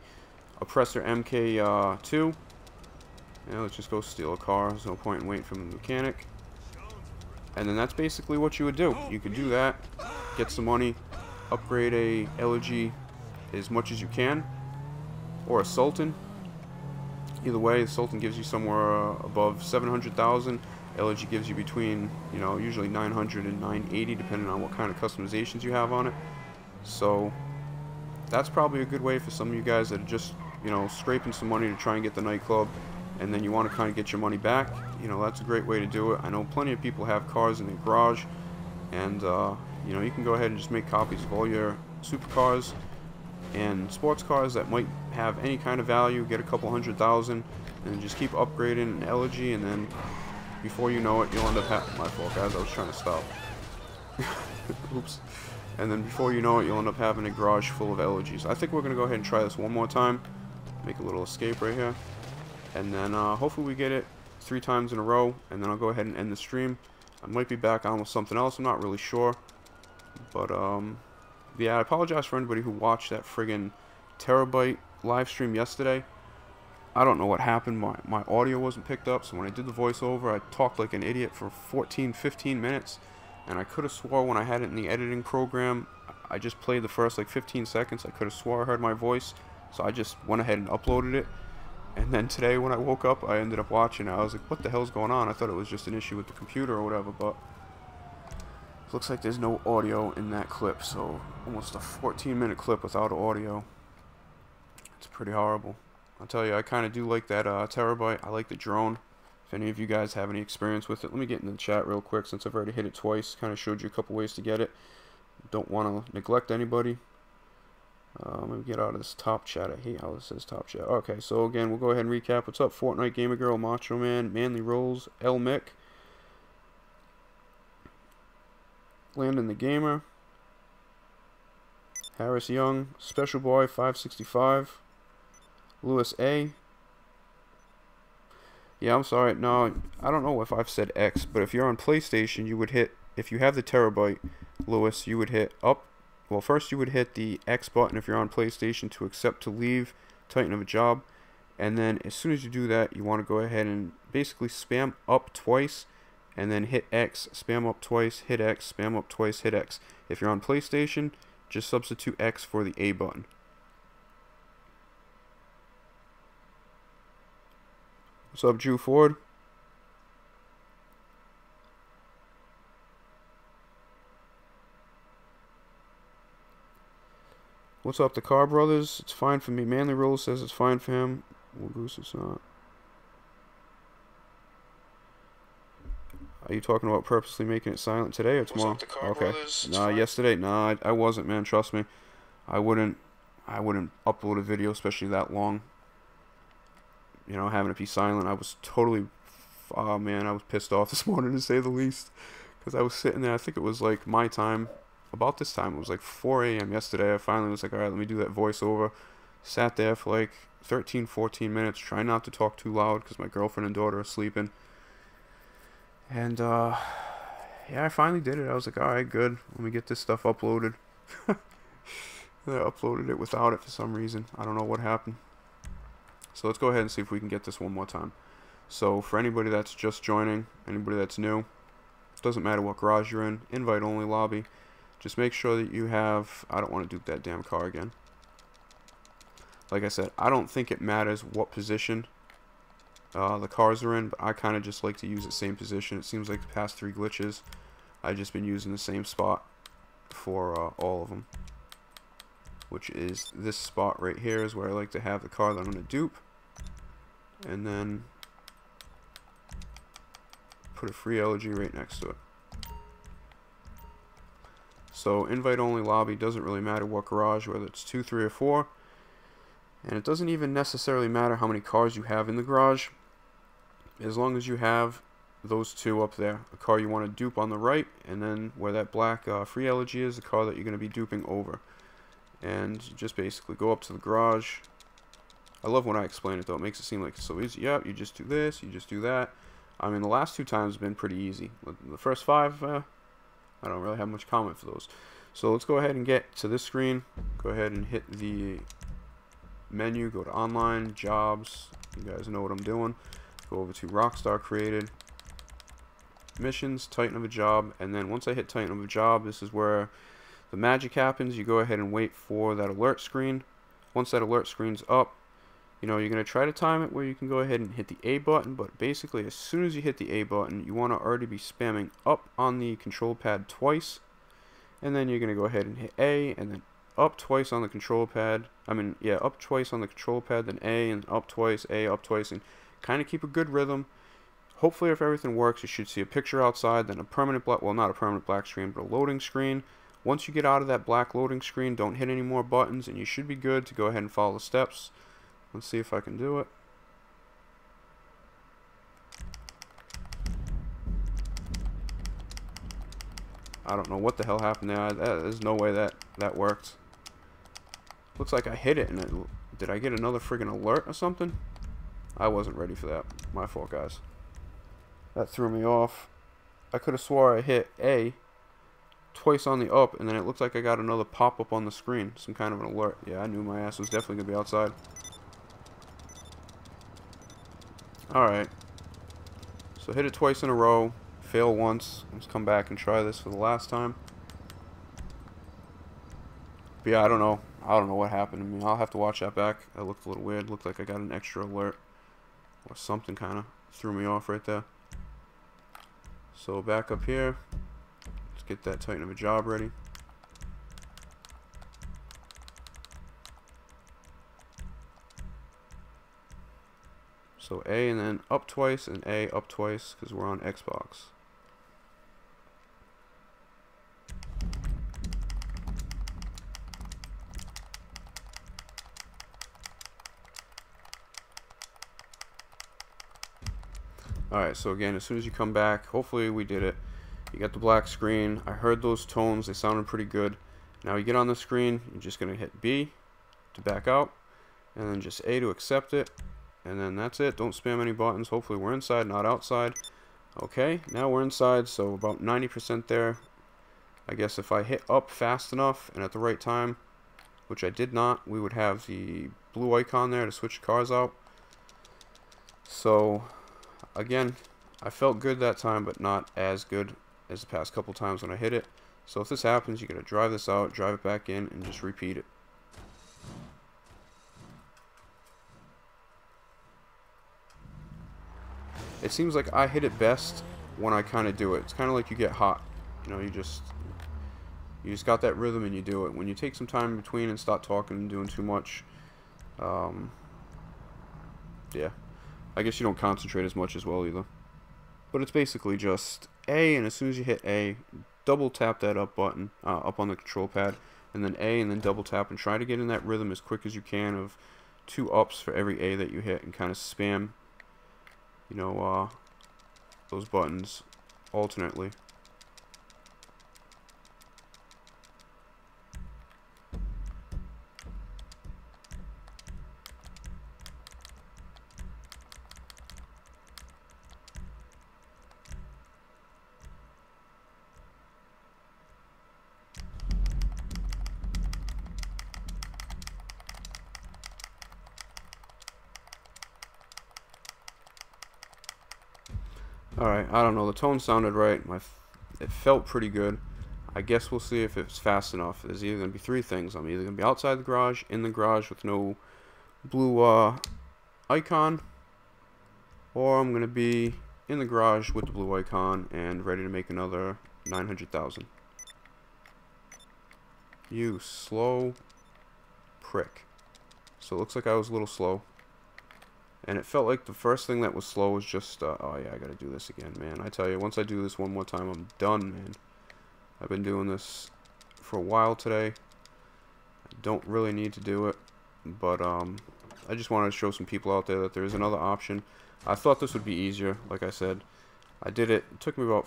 A: Oppressor MK2. Yeah, let's just go steal a car. There's no point in waiting for the mechanic. And then that's basically what you would do. You could do that, get some money, upgrade a Elegy as much as you can, or a Sultan. Either way, the Sultan gives you somewhere above 700,000. Elegy gives you between, you know, usually 900 and 980, depending on what kind of customizations you have on it. So that's probably a good way for some of you guys that are just, you know, scraping some money to try and get the nightclub, and then you want to kind of get your money back. You know, that's a great way to do it. I know plenty of people have cars in their garage, and you know, you can go ahead and just make copies of all your supercars and sports cars that might have any kind of value, get a couple 100,000, and just keep upgrading an Elegy, and then before you know it, you'll end up having, my fault guys, I was trying to stop. Oops. And then before you know it, you'll end up having a garage full of Elegies. I think we're going to go ahead and try this one more time. Make a little escape right here. And then hopefully we get it 3 times in a row, and then I'll go ahead and end the stream. I might be back on with something else, I'm not really sure. But yeah, I apologize for anybody who watched that friggin' terabyte live stream yesterday. I don't know what happened. My audio wasn't picked up, so when I did the voiceover, I talked like an idiot for 14-15 minutes, and I could have swore when I had it in the editing program, I just played the first like 15 seconds, I could have swore I heard my voice, so I just went ahead and uploaded it. And then today when I woke up, I ended up watching it. I was like, what the hell's going on? I thought it was just an issue with the computer or whatever, but looks like there's no audio in that clip, so almost a 14-minute clip without audio. It's pretty horrible. I'll tell you, I kind of do like that terabyte. I like the drone. If any of you guys have any experience with it, let me get in the chat real quick since I've already hit it twice. Kind of showed you a couple ways to get it. Don't want to neglect anybody. Let me get out of this top chat. I hate how it says top chat. Okay, so again, we'll go ahead and recap. What's up, Fortnite Gamer Girl, Macho Man, Manly Rolls, L Mick, Landon the Gamer, Harris Young, Special Boy 565, Lewis A. Yeah, I'm sorry. No, I don't know if I've said X, but if you're on PlayStation, you would hit, if you have the terabyte, Lewis, you would hit up. Well, first you would hit the X button if you're on PlayStation to accept to leave Titan of a job. And then as soon as you do that, you want to go ahead and basically spam up twice and then hit X, spam up twice, hit X, spam up twice, hit X. If you're on PlayStation, just substitute X for the A button. What's up, Drew Ford? What's up, the Car Brothers? It's fine for me. Manly Rose says it's fine for him. Well, Goose, it's not. Are you talking about purposely making it silent today or tomorrow?
C: What's up, the Car
A: Okay.
C: Brothers?
A: Nah, yesterday. Nah, I wasn't, man. Trust me. I wouldn't upload a video, especially that long. You know, having it be silent. I was totally, oh man, I was pissed off this morning to say the least. Because I was sitting there, I think it was like my time, about this time, it was like 4 a.m. yesterday. I finally was like, alright, let me do that voiceover. Sat there for like 13-14 minutes, trying not to talk too loud because my girlfriend and daughter are sleeping. And, yeah, I finally did it. I was like, alright, good. Let me get this stuff uploaded. I uploaded it without it for some reason. I don't know what happened. So let's go ahead and see if we can get this one more time. So for anybody that's just joining, anybody that's new, doesn't matter what garage you're in, invite only lobby. Just make sure that you have, I don't want to dupe that damn car again. Like I said, I don't think it matters what position the cars are in, but I kind of just like to use the same position. It seems like the past 3 glitches, I've just been using the same spot for all of them. Which is this spot right here is where I like to have the car that I'm going to dupe. And then put a free Elegy right next to it. So invite only lobby, doesn't really matter what garage, whether it's 2, 3, or 4. And it doesn't even necessarily matter how many cars you have in the garage, as long as you have those two up there. A car you want to dupe on the right, and then where that black free elegy is, the car that you're going to be duping over. And just basically go up to the garage. I love when I explain it though, it makes it seem like it's so easy. Yep, you just do this, you just do that. I mean, the last 2 times have been pretty easy. The first 5, I don't really have much comment for those. So let's go ahead and get to this screen. Go ahead and hit the menu, go to online, jobs. You guys know what I'm doing. Go over to Rockstar Created, missions, Titan of a job, and then once I hit Titan of a job, this is where the magic happens. You go ahead and wait for that alert screen. Once that alert screen's up, you know, you're going to try to time it where you can go ahead and hit the A button, but basically as soon as you hit the A button, you want to already be spamming up on the control pad twice, and then you're going to go ahead and hit A, and then up twice on the control pad. Up twice on the control pad, then A, and up twice, A, up twice, and kind of keep a good rhythm. Hopefully if everything works, you should see a picture outside, then a permanent black, well, not a permanent black screen, but a loading screen. Once you get out of that black loading screen, don't hit any more buttons, and you should be good to go ahead and follow the steps. Let's see if I can do it. I don't know what the hell happened there. There's no way that worked. Looks like I hit it, and did I get another friggin' alert or something? I wasn't ready for that. My fault, guys. That threw me off. I could have swore I hit A twice on the up, and then it looks like I got another pop-up on the screen. Some kind of an alert. Yeah, I knew my ass was definitely going to be outside. Alright. So hit it twice in a row. Fail once. Let's come back and try this for the last time. But yeah, I don't know. I don't know what happened to me. I'll have to watch that back. That looked a little weird. Looked like I got an extra alert. Or something kind of threw me off right there. So back up here. Let's get that Titan of a job ready. So A and then up twice, and A up twice, because we're on Xbox. Alright, so again, as soon as you come back, hopefully we did it. You got the black screen. I heard those tones. They sounded pretty good. Now you get on the screen, you're just going to hit B to back out, and then just A to accept it. And then that's it. Don't spam any buttons. Hopefully we're inside, not outside. Okay, now we're inside, so about 90% there. I guess if I hit up fast enough and at the right time, which I did not, we would have the blue icon there to switch cars out. So, again, I felt good that time, but not as good as the past couple times when I hit it. So if this happens, you gotta drive this out, drive it back in, and just repeat it. It seems like I hit it best when I kind of do it. It's kind of like you get hot. You know, you just got that rhythm and you do it. When you take some time in between and start talking and doing too much, yeah, I guess you don't concentrate as much as well either. But it's basically just A, and as soon as you hit A, double tap that up button up on the control pad, and then A, and then double tap, and try to get in that rhythm as quick as you can of 2 ups for every A that you hit, and kind of spam, you know, those buttons alternately. Alright, I don't know, the tone sounded right, it felt pretty good. I guess we'll see if it's fast enough. There's either going to be 3 things. I'm either going to be outside the garage, in the garage with no blue icon, or I'm going to be in the garage with the blue icon and ready to make another 900,000. You slow prick. So it looks like I was a little slow. And it felt like the first thing that was slow was just, oh yeah, I gotta do this again, man. I tell you, once I do this one more time, I'm done, man. I've been doing this for a while today. I don't really need to do it, but I just wanted to show some people out there that there is another option. I thought this would be easier. Like I said, I did it. It took me about,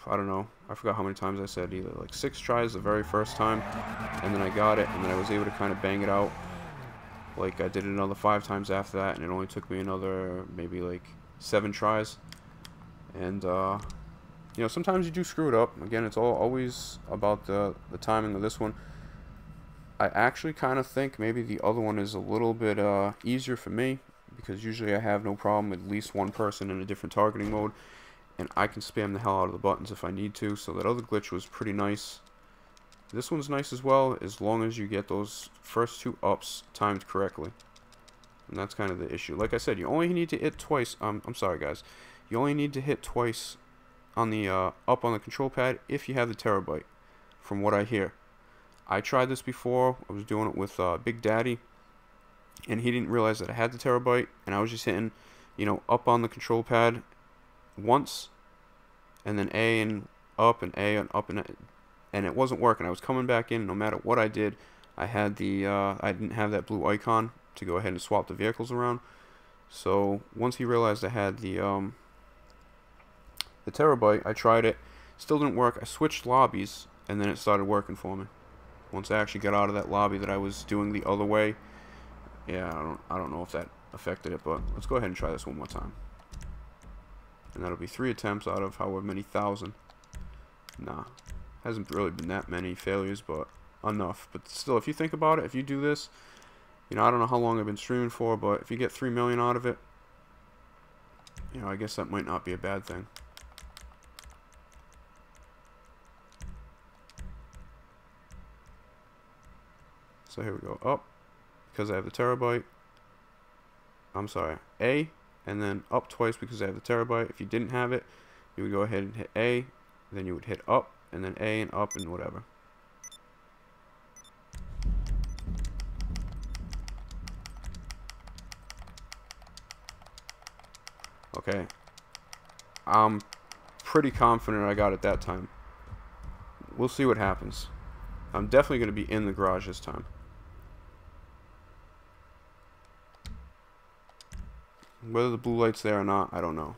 A: I don't know, I forgot how many times I said, either like 6 tries the very first time, and then I got it, and then I was able to kind of bang it out. Like, I did it another 5 times after that, and it only took me another maybe like 7 tries. And you know, sometimes you do screw it up. Again, it's always about the timing of this one. I actually kind of think maybe the other one is a little bit easier for me, because usually I have no problem with at least one person in a different targeting mode, and I can spam the hell out of the buttons if I need to. So that other glitch was pretty nice. This one's nice as well, as long as you get those first 2 ups timed correctly. And that's kind of the issue. Like I said, you only need to hit twice. I'm sorry guys, you only need to hit twice on the up on the control pad if you have the terabyte, from what I hear. I tried this before. I was doing it with Big Daddy, and he didn't realize that I had the terabyte, and I was just hitting, you know, up on the control pad once, and then A and up and A and up, and it wasn't working. I was coming back in. No matter what I did, I had the I didn't have that blue icon to go ahead and swap the vehicles around. So once he realized I had the terabyte, I tried it. Still didn't work. I switched lobbies, and then it started working for me. Once I actually got out of that lobby that I was doing the other way, yeah, I don't know if that affected it, but let's go ahead and try this one more time. And that'll be 3 attempts out of however many thousand. Nah, hasn't really been that many failures, but enough. But still, if you think about it, if you do this, you know, I don't know how long I've been streaming for, but if you get 3 million out of it, you know, I guess that might not be a bad thing. So here we go, up, because I have the terabyte. I'm sorry, A, and then up twice because I have the terabyte. If you didn't have it, you would go ahead and hit A, then you would hit up, and then A and up and whatever. Okay, I'm pretty confident I got it that time. We'll see what happens. I'm definitely going to be in the garage this time. Whether the blue light's there or not, I don't know.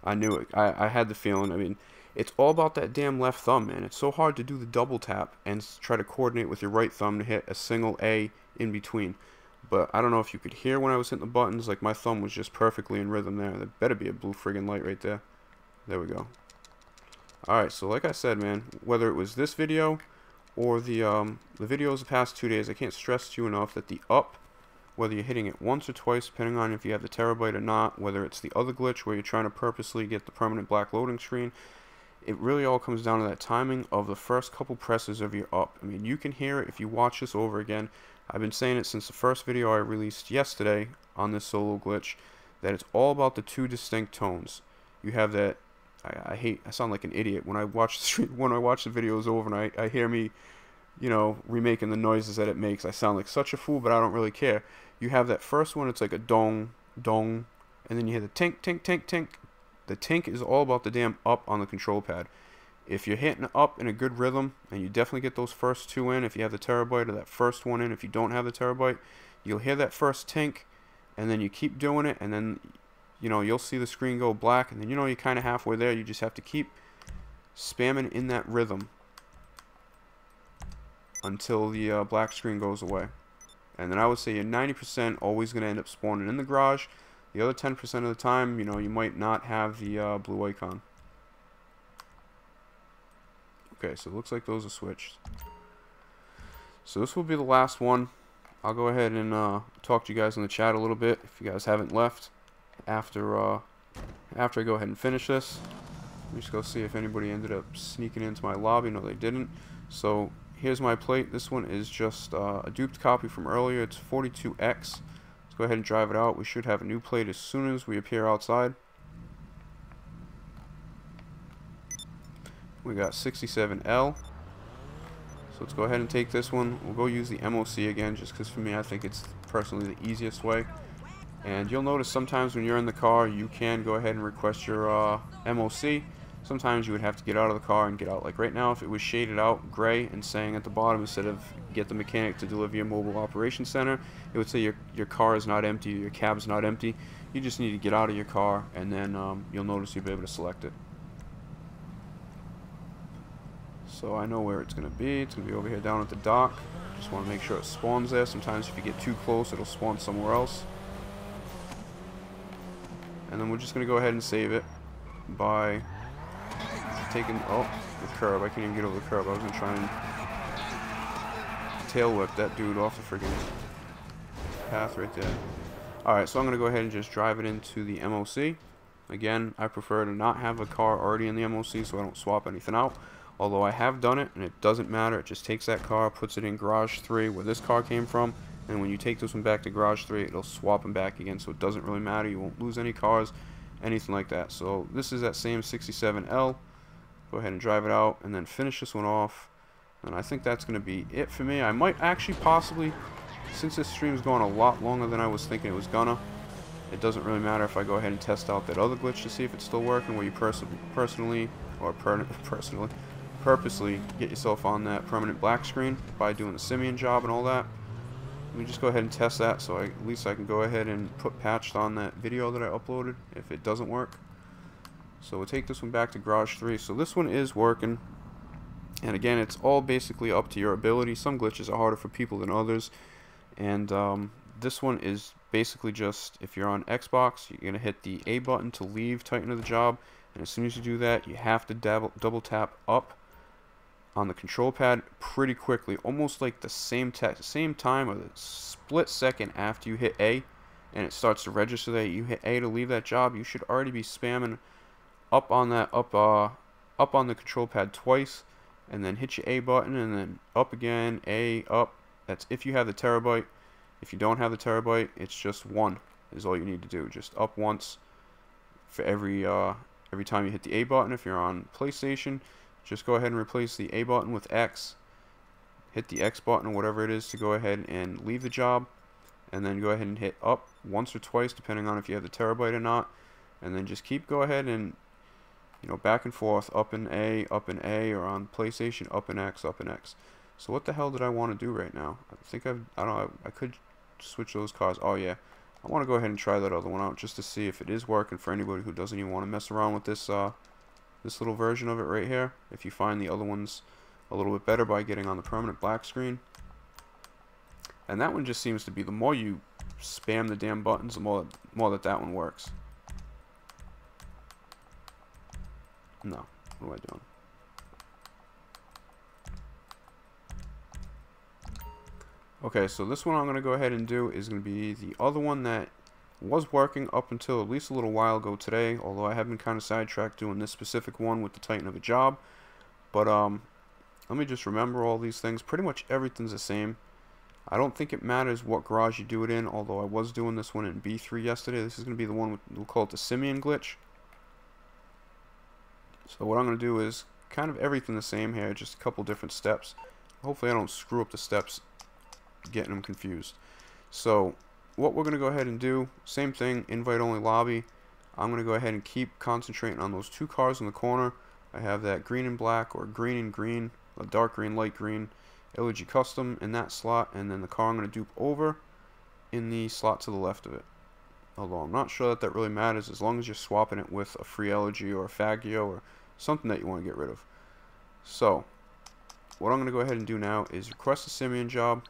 A: I knew it. I had the feeling. I mean, it's all about that damn left thumb, man. It's so hard to do the double tap and try to coordinate with your right thumb to hit a single A in between. But I don't know if you could hear when I was hitting the buttons. Like, my thumb was just perfectly in rhythm there. There better be a blue friggin' light right there. There we go. Alright, so like I said, man, whether it was this video or the videos the past 2 days, I can't stress to you enough that the up, whether you're hitting it once or twice, depending on if you have the terabyte or not, whether it's the other glitch where you're trying to purposely get the permanent black loading screen, it really all comes down to that timing of the first couple presses of your up. I mean, you can hear it if you watch this over again. I've been saying it since the first video I released yesterday on this solo glitch, that it's all about the 2 distinct tones. You have that, I sound like an idiot when I watch the videos over and I hear me, you know, remaking the noises that it makes. I sound like such a fool, but I don't really care. You have that first one, it's like a dong, dong, and then you hear the tink, tink, tink, tink. The tink is all about the damn up on the control pad. If you're hitting up in a good rhythm, and you definitely get those first 2 in, if you have the terabyte, or that first one in, if you don't have the terabyte, you'll hear that first tink, and then you keep doing it, and then, you know, you'll see the screen go black, and then, you know, you're kind of halfway there. You just have to keep spamming in that rhythm until the black screen goes away. And then I would say you're 90% always going to end up spawning in the garage. The other 10% of the time, you know, you might not have the blue icon. Okay, so it looks like those are switched. So this will be the last one. I'll go ahead and talk to you guys in the chat a little bit if you guys haven't left after I go ahead and finish this. Let me just go see if anybody ended up sneaking into my lobby. No, they didn't. So here's my plate. This one is just a duped copy from earlier. It's 42X. Let's go ahead and drive it out. We should have a new plate as soon as we appear outside. We got 67L. So let's go ahead and take this one. We'll go use the MOC again, just because for me I think it's personally the easiest way. And you'll notice sometimes when you're in the car, you can go ahead and request your MOC. sometimes you would have to get out of the car and get out. Like right now, if it was shaded out gray and saying at the bottom, instead of get the mechanic to deliver your mobile operations center, it would say your car is not empty, your cab's not empty. You just need to get out of your car, and then you'll notice you'll be able to select it. So I know where it's going to be. It's going to be over here down at the dock. Just want to make sure it spawns there. Sometimes if you get too close, it'll spawn somewhere else. And then we're just going to go ahead and save it by taking, oh, the curb. I can't even get over the curb. I was going to try and tail whip that dude off the freaking path right there. Alright, so I'm going to go ahead and just drive it into the MOC. Again, I prefer to not have a car already in the MOC so I don't swap anything out. Although I have done it, and it doesn't matter. It just takes that car, puts it in Garage 3 where this car came from, and when you take this one back to Garage 3, it'll swap them back again, so it doesn't really matter. You won't lose any cars, anything like that. So this is that same 67L. Go ahead and drive it out, and then finish this one off. And I think that's going to be it for me. I might actually possibly, since this stream's going a lot longer than I was thinking it was gonna, it doesn't really matter if I go ahead and test out that other glitch to see if it's still working, where you purposely get yourself on that permanent black screen by doing the simian job and all that. Let me just go ahead and test that, so at least I can go ahead and put patched on that video that I uploaded if it doesn't work. So we'll take this one back to Garage 3. So this one is working, and again, it's all basically up to your ability. Some glitches are harder for people than others, and this one is basically just, if you're on Xbox, you're gonna hit the A button to leave Titan of the job, and as soon as you do that, you have to double tap up on the control pad pretty quickly, almost like the same time or the split second after you hit A, and it starts to register that you hit A to leave that job. You should already be spamming up on that up on the control pad twice, and then hit your A button, and then up again, A, up. That's if you have the terabyte. If you don't have the terabyte, it's just one is all you need to do. Just up once for every time you hit the A button. If you're on PlayStation, just go ahead and replace the A button with X. Hit the X button or whatever it is to go ahead and leave the job, and then go ahead and hit up once or twice depending on if you have the terabyte or not, and then just keep go ahead and, you know, back and forth, up and A, or on PlayStation, up and X, up and X. So what the hell did I want to do right now? I think I could switch those cars. Oh yeah, I want to go ahead and try that other one out just to see if it is working for anybody who doesn't even want to mess around with this this little version of it right here. If you find the other ones a little bit better by getting on the permanent black screen. And that one just seems to be, the more you spam the damn buttons, the more that one works. No, what am I doing? Okay, so this one I'm going to go ahead and do is going to be the other one that was working up until at least a little while ago today, although I have been kind of sidetracked doing this specific one with the Titan of a job. But let me just remember all these things. Pretty much everything's the same. I don't think it matters what garage you do it in, although I was doing this one in B3 yesterday. This is going to be the one we'll call it the simian glitch. So what I'm going to do is kind of everything the same here, just a couple different steps. Hopefully I don't screw up the steps getting them confused. So what we're going to go ahead and do, same thing, invite only lobby. I'm going to go ahead and keep concentrating on those two cars in the corner. I have that green and black, or green and green, a dark green, light green, LG Custom in that slot, and then the car I'm going to dupe over in the slot to the left of it. Although I'm not sure that really matters, as long as you're swapping it with a free LG or a Faggio or something that you want to get rid of. So what I'm going to go ahead and do now is request a simian job.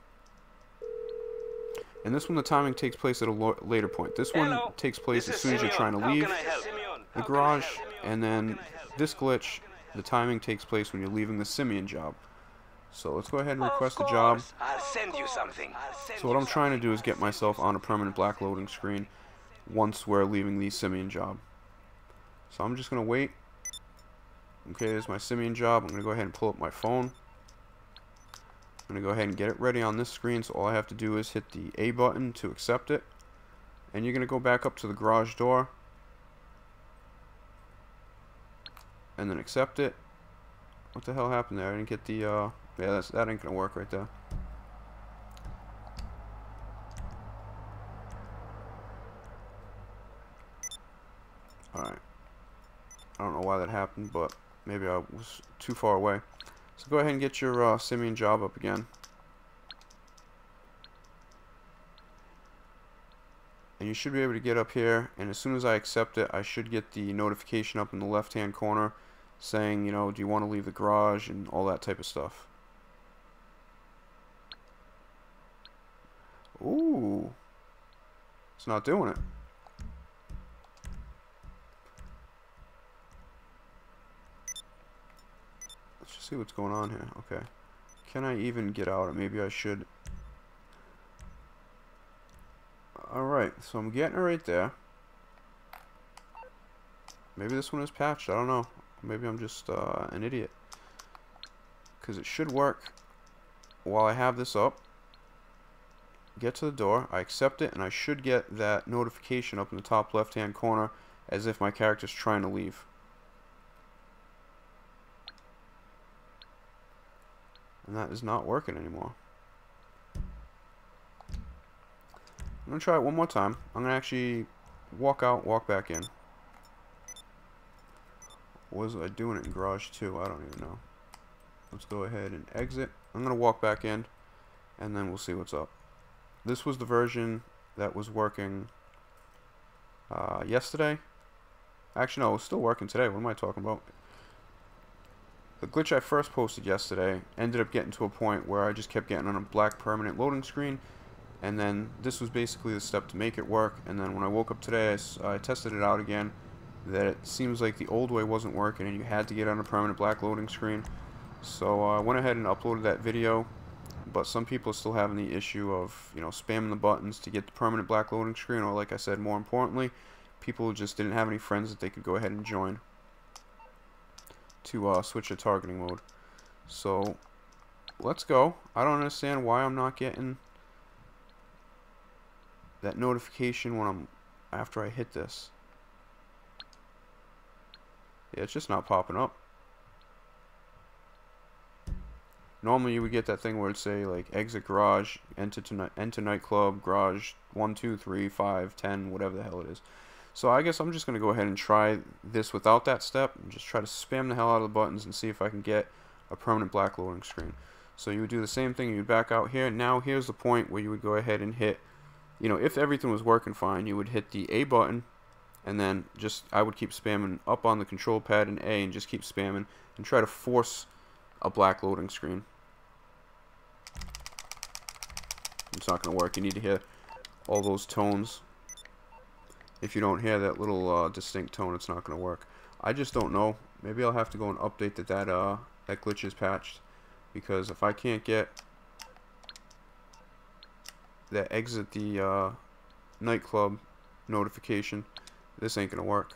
A: And this one, the timing takes place at a later point. This one takes place as soon as you're trying to leave the garage, and then this glitch, the timing takes place when you're leaving the simian job. So let's go ahead and request a job.
C: I'll send you something.
A: So what I'm trying to do is get myself on a permanent black loading screen once we're leaving the simian job. So I'm just going to wait. Okay, there's my simian job. I'm going to go ahead and pull up my phone. I'm going to go ahead and get it ready on this screen, so all I have to do is hit the A button to accept it. And you're going to go back up to the garage door. And then accept it. What the hell happened there? I didn't get the, yeah, that ain't going to work right there. Alright. I don't know why why that happened, but maybe I was too far away. So go ahead and get your Simian job up again. And you should be able to get up here, and as soon as I accept it, I should get the notification up in the left-hand corner saying, you know, do you want to leave the garage and all that type of stuff. Ooh. It's not doing it. Let's just see what's going on here. Okay. Can I even get out? Or maybe I should. Alright, so I'm getting it right there. Maybe this one is patched. I don't know. Maybe I'm just an idiot. Because it should work while I have this up. Get to the door. I accept it, and I should get that notification up in the top left-hand corner as if my character's trying to leave. And that is not working anymore. I'm going to try it one more time. I'm going to actually walk out, walk back in. Was I doing it in Garage 2? I don't even know. Let's go ahead and exit. I'm going to walk back in, and then we'll see what's up. This was the version that was working yesterday. Actually, no, it was still working today. What am I talking about? The glitch I first posted yesterday ended up getting to a point where I just kept getting on a black permanent loading screen. And then this was basically the step to make it work. And then when I woke up today, I tested it out again. That it seems like the old way wasn't working and you had to get on a permanent black loading screen. So I went ahead and uploaded that video. But some people are still having the issue of, you know, spamming the buttons to get the permanent black loading screen. Or like I said, more importantly, people just didn't have any friends that they could go ahead and join to switch to targeting mode. So let's go. I don't understand why I'm not getting that notification when after I hit this. Yeah, it's just not popping up. Normally you would get that thing where it'd say like exit garage, enter nightclub, garage 1, 2, 3, 5, 10, whatever the hell it is. So I guess I'm just gonna go ahead and try this without that step and just try to spam the hell out of the buttons and see if I can get a permanent black loading screen. So you would do the same thing, you would back out here. Now here's the point where you would go ahead and hit, you know, if everything was working fine, you would hit the A button, and then just, I would keep spamming up on the control pad and A and just keep spamming and try to force a black loading screen. It's not going to work. You need to hear all those tones. If you don't hear that little distinct tone, it's not going to work. I just don't know. Maybe I'll have to go and update that that glitch is patched, because if I can't get that exit the nightclub notification, this ain't gonna work.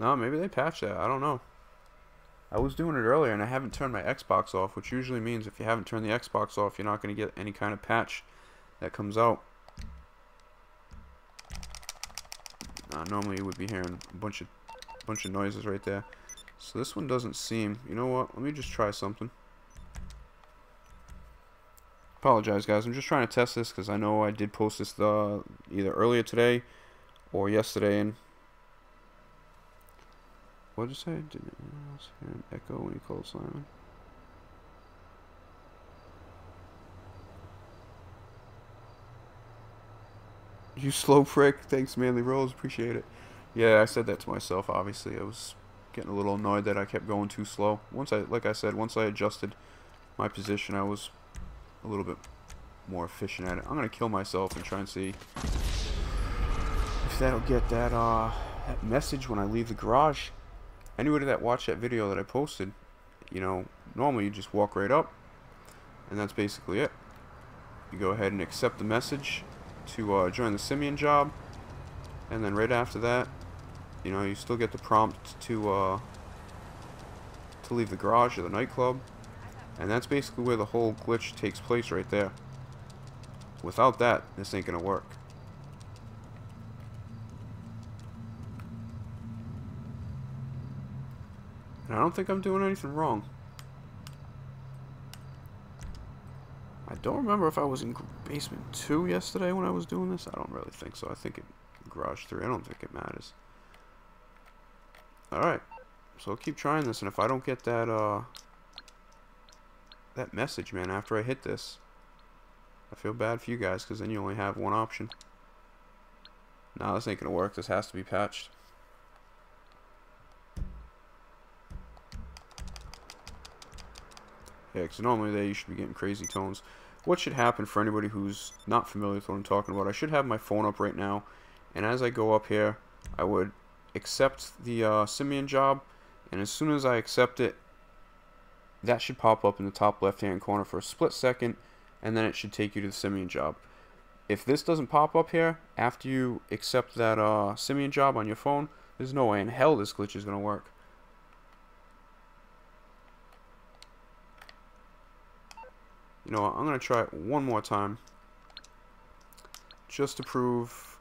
A: No, maybe they patched that. I don't know. I was doing it earlier and I haven't turned my Xbox off, which usually means if you haven't turned the Xbox off, you're not gonna get any kind of patch that comes out. Normally you would be hearing a bunch of noises right there. So this one doesn't seem. You know what? Let me just try something. Apologize, guys. I'm just trying to test this because I know I did post this either earlier today or yesterday. And what did you say? Did anyone else hear an echo when you called Simon? You slow prick. Thanks, Manly Rose. Appreciate it. Yeah, I said that to myself. Obviously, I was getting a little annoyed that I kept going too slow. Like I said, once I adjusted my position, I was a little bit more efficient at it. I'm gonna kill myself and try and see if that'll get that that message when I leave the garage. Anybody that watched that video that I posted, you know, normally you just walk right up, and that's basically it. You go ahead and accept the message to join the Simian job, and then right after that, you know, you still get the prompt to leave the garage or the nightclub. And that's basically where the whole glitch takes place right there. Without that, this ain't gonna work. And I don't think I'm doing anything wrong. I don't remember if I was in basement 2 yesterday when I was doing this. I don't really think so. I think it Garage 3. I don't think it matters. Alright. So I'll keep trying this, and if I don't get that that message, man, after I hit this, I feel bad for you guys, because then you only have one option. Nah, this ain't gonna work. This has to be patched. Yeah, because normally there you should be getting crazy tones. What should happen for anybody who's not familiar with what I'm talking about, I should have my phone up right now, and as I go up here, I would accept the Simian job, and as soon as I accept it, that should pop up in the top left-hand corner for a split second, and then it should take you to the Simian job. If this doesn't pop up here after you accept that Simian job on your phone, there's no way in hell this glitch is going to work. You know what, I'm going to try it one more time, just to prove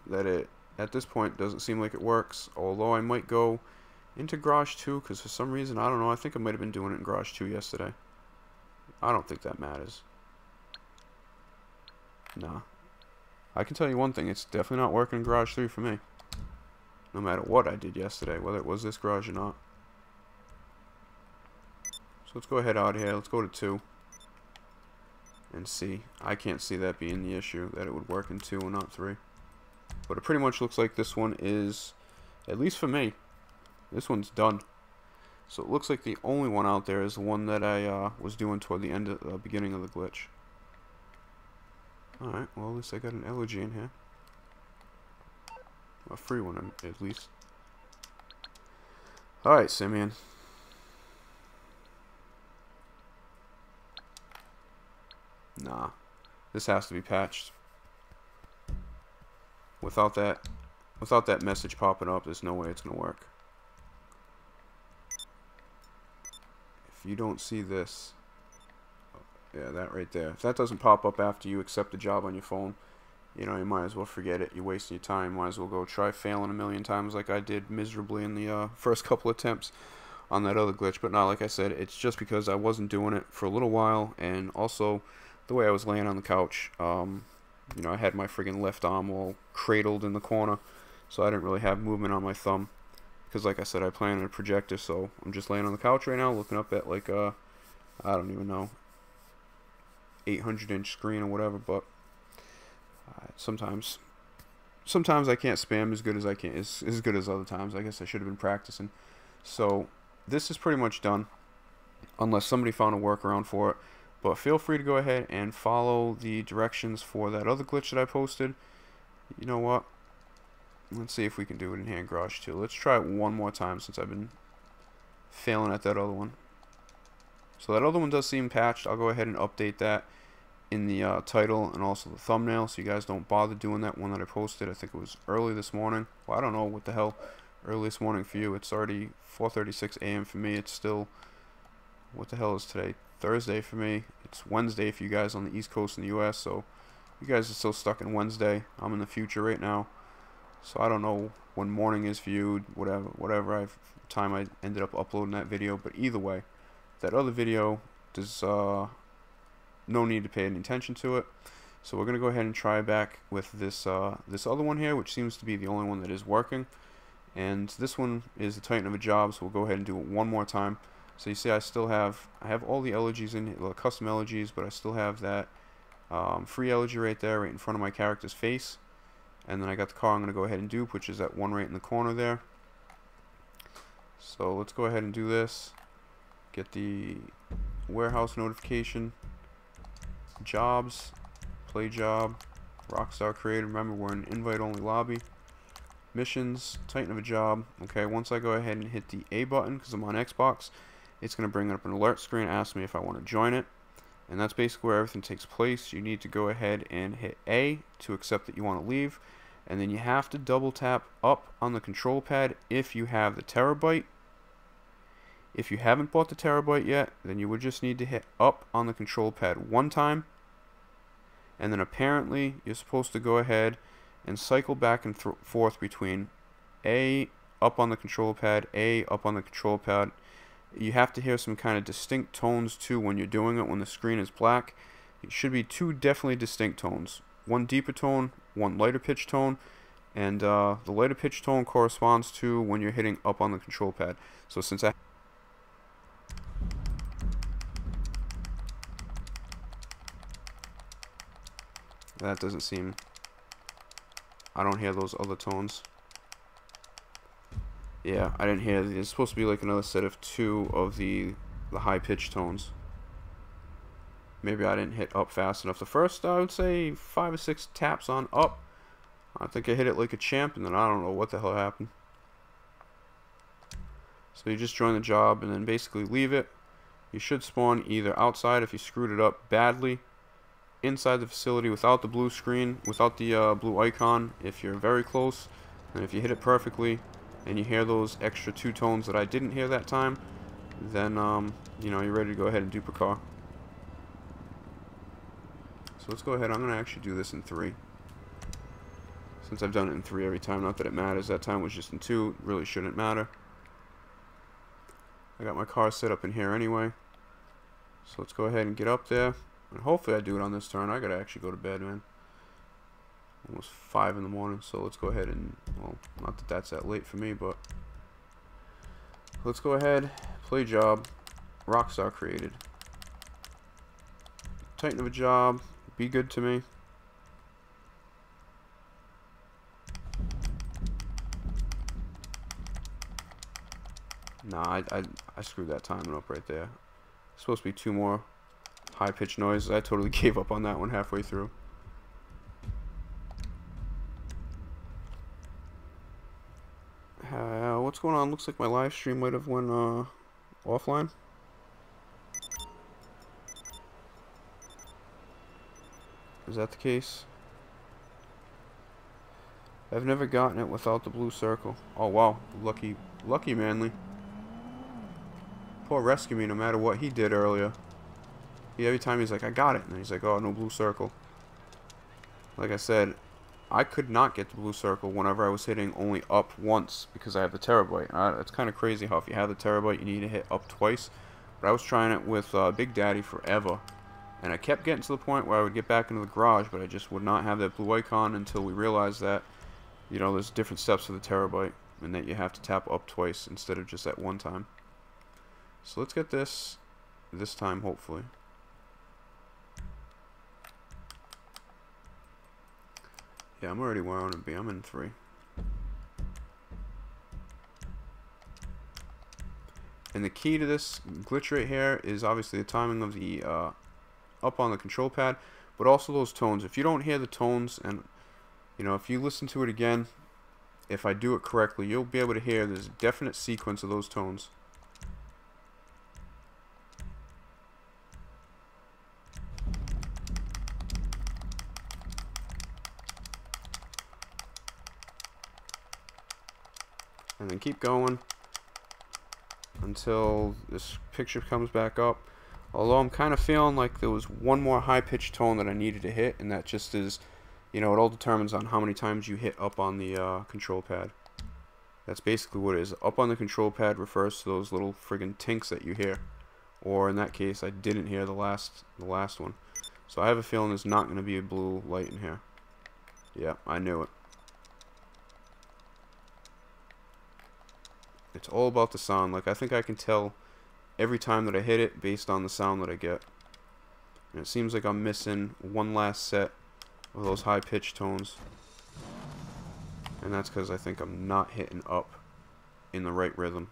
A: that it, at this point, doesn't seem like it works, although I might go into Garage 2, because for some reason, I don't know, I think I might have been doing it in Garage 2 yesterday. I don't think that matters. Nah. I can tell you one thing, it's definitely not working in Garage 3 for me. No matter what I did yesterday, whether it was this garage or not. So let's go ahead out of here, let's go to 2. And see. I can't see that being the issue, that it would work in 2 and not 3. But it pretty much looks like this one is, at least for me, this one's done. So it looks like the only one out there is the one that I was doing toward the end of the beginning of the glitch. Alright, well at least I got an elegy in here. A free one at least. Alright, Simian. Nah, this has to be patched. Without that message popping up, there's no way it's gonna work. If you don't see this, yeah, that right there. If that doesn't pop up after you accept the job on your phone, you know, you might as well forget it. You're wasting your time. Might as well go try failing a million times like I did miserably in the first couple attempts on that other glitch. But not like I said, it's just because I wasn't doing it for a little while, and also the way I was laying on the couch, you know, I had my friggin' left arm all cradled in the corner, so I didn't really have movement on my thumb, because like I said, I play on a projector, so I'm just laying on the couch right now, looking up at like I don't even know, 800-inch screen or whatever. But sometimes I can't spam as good as I can, as good as other times. I guess I should have been practicing. So this is pretty much done, unless somebody found a workaround for it. But feel free to go ahead and follow the directions for that other glitch that I posted. You know what? Let's see if we can do it in here in Garage 2. Let's try it one more time since I've been failing at that other one. So that other one does seem patched. I'll go ahead and update that in the title and also the thumbnail, so you guys don't bother doing that one that I posted. I think it was early this morning. Well, I don't know what the hell early this morning for you. It's already 4:36 a.m. for me. It's still, what the hell is today? Thursday for me. It's Wednesday for you guys on the East Coast in the US, so you guys are still stuck in Wednesday. I'm in the future right now, so I don't know when morning is for you, whatever time I ended up uploading that video. But either way, that other video, there's no need to pay any attention to it. So we're gonna go ahead and try back with this this other one here, which seems to be the only one that is working, and this one is the Titan of a job. So we'll go ahead and do it one more time. So you see, I have all the elegies in here, custom elegies, but I still have that free elegy right there, right in front of my character's face. And then I got the car I'm going to go ahead and dupe, which is that one right in the corner there. So let's go ahead and do this. Get the warehouse notification, jobs, play job, Rockstar created. Remember, we're in invite only lobby. Missions, Titan of a job. Okay, once I go ahead and hit the A button, because I'm on Xbox, it's going to bring up an alert screen, ask me if I want to join it. And that's basically where everything takes place. You need to go ahead and hit A to accept that you want to leave. And then you have to double tap up on the control pad if you have the terabyte. If you haven't bought the terabyte yet, then you would just need to hit up on the control pad one time. And then apparently you're supposed to go ahead and cycle back and forth between A, up on the control pad, A, up on the control pad. You have to hear some kind of distinct tones too when you're doing it, when the screen is black. It should be two definitely distinct tones. One deeper tone, one lighter pitch tone. And the lighter pitch tone corresponds to when you're hitting up on the control pad. So since I that doesn't seem, I don't hear those other tones. Yeah, I didn't hear. There's supposed to be like another set of 2 of the high pitch tones. Maybe I didn't hit up fast enough. The first, I would say 5 or 6 taps on up, I think I hit it like a champ, and then I don't know what the hell happened. So you just join the job and then basically leave it. You should spawn either outside if you screwed it up badly, inside the facility without the blue screen, without the blue icon if you're very close, and if you hit it perfectly and you hear those extra 2 tones that I didn't hear that time, then you know, you're ready to go ahead and duplicate. So let's go ahead. I'm going to actually do this in 3. Since I've done it in 3 every time, not that it matters. That time was just in 2. It really shouldn't matter. I got my car set up in here anyway. So let's go ahead and get up there. And hopefully I do it on this turn. I got to actually go to bed, man. Almost 5 in the morning. So let's go ahead and, well, not that that's that late for me, but let's go ahead. Play job. Rockstar created. Titan of a job. Be good to me. Nah, I screwed that timing up right there. It's supposed to be 2 more high-pitched noises. I totally gave up on that one halfway through. What's going on? Looks like my live stream might have went offline. Is that the case? I've never gotten it without the blue circle. Oh wow, lucky Manly. Poor Rescue Me, no matter what he did earlier. Every time he's like, I got it, and he's like, oh, no blue circle. Like I said, I could not get the blue circle whenever I was hitting only up once because I have the terabyte. It's kind of crazy how if you have the terabyte, you need to hit up twice. But I was trying it with Big Daddy forever. And I kept getting to the point where I would get back into the garage, but I just would not have that blue icon until we realized that, you know, there's different steps for the terabyte, and that you have to tap up twice instead of just at one time. So let's get this time, hopefully. Yeah, I'm already where I want to be. I'm in 3. And the key to this glitch right here is obviously the timing of the up on the control pad, but also those tones. If you don't hear the tones, and you know, if you listen to it again, if I do it correctly, you'll be able to hear there's a definite sequence of those tones. And then keep going until this picture comes back up. Although I'm kind of feeling like there was one more high-pitched tone that I needed to hit, and that just is, you know, it all determines on how many times you hit up on the control pad. That's basically what it is. Up on the control pad refers to those little friggin' tinks that you hear. Or in that case, I didn't hear the last one. So I have a feeling there's not going to be a blue light in here. Yeah, I knew it. It's all about the sound. Like, I think I can tell every time that I hit it based on the sound that I get. And it seems like I'm missing one last set of those high-pitched tones. And that's because I think I'm not hitting up in the right rhythm.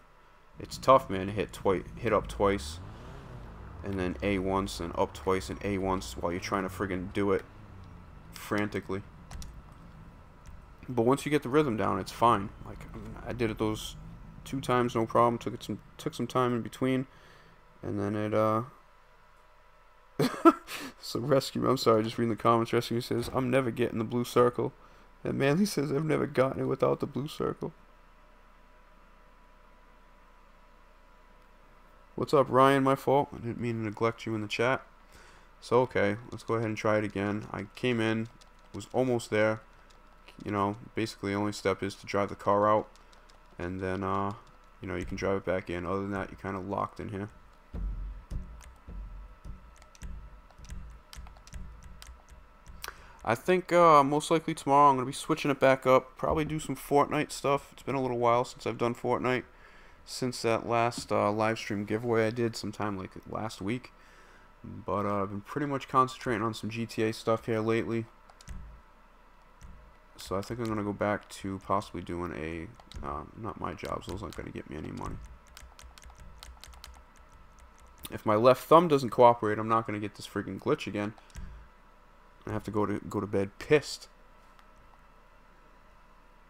A: It's tough, man, to hit up twice, and then A once, and up twice, and A once, while you're trying to friggin' do it frantically. But once you get the rhythm down, it's fine. Like, I did it those 2 times, no problem. Took some time in between, and then it so Rescue, I'm sorry, just reading the comments. Rescue says, I'm never getting the blue circle, and Manly says, I've never gotten it without the blue circle. What's up, Ryan? My fault. I didn't mean to neglect you in the chat. So okay, let's go ahead and try it again. I came in, was almost there. You know, basically the only step is to drive the car out, and then you know, you can drive it back in. Other than that, you're kind of locked in here. I think most likely tomorrow I'm going to be switching it back up. Probably do some Fortnite stuff. It's been a little while since I've done Fortnite. Since that last live stream giveaway I did sometime like last week. But I've been pretty much concentrating on some GTA stuff here lately. So I think I'm going to go back to possibly doing a, not my jobs, those aren't going to get me any money. If my left thumb doesn't cooperate, I'm not going to get this freaking glitch again. I have to go to bed pissed.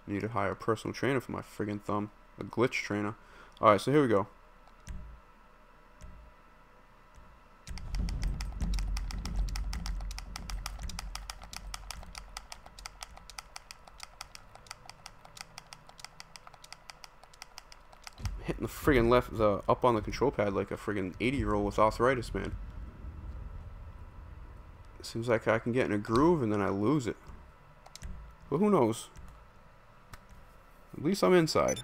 A: Need to hire a personal trainer for my friggin' thumb. A glitch trainer. Alright, so here we go. Hitting the friggin' up on the control pad like a friggin' 80-year-old with arthritis, man. It seems like I can get in a groove and then I lose it. But who knows? At least I'm inside.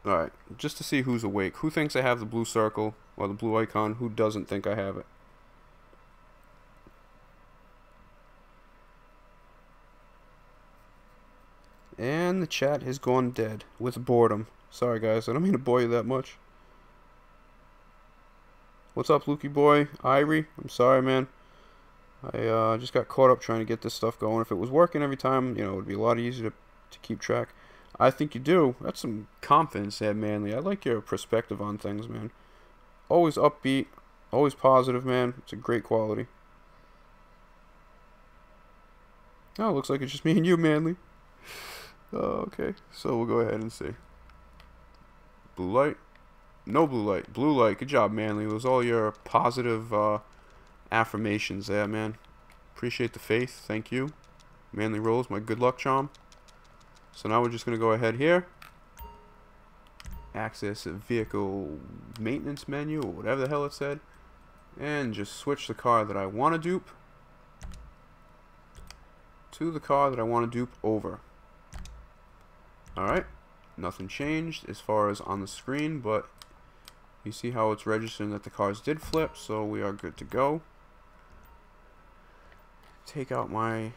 A: Alright, just to see who's awake. Who thinks I have the blue circle or the blue icon? Who doesn't think I have it? And the chat has gone dead with boredom. Sorry guys, I don't mean to bore you that much. What's up, Lukey boy? Irie? I'm sorry, man. I just got caught up trying to get this stuff going. If it was working every time, you know, it would be a lot easier to keep track. I think you do. That's some confidence there, Manly. I like your perspective on things, man. Always upbeat, always positive, man. It's a great quality. Oh, looks like it's just me and you, Manly. Oh, okay, so we'll go ahead and see. Blue light. No blue light. Blue light. Good job, Manly. It was all your positive affirmations there, man. Appreciate the faith. Thank you. Manly Rolls, my good luck charm. So now we're just going to go ahead here. Access vehicle maintenance menu, or whatever the hell it said. And just switch the car that I want to dupe to the car that I want to dupe over. Alright. Nothing changed as far as on the screen, but you see how it's registering that the cars did flip, so we are good to go. Take out my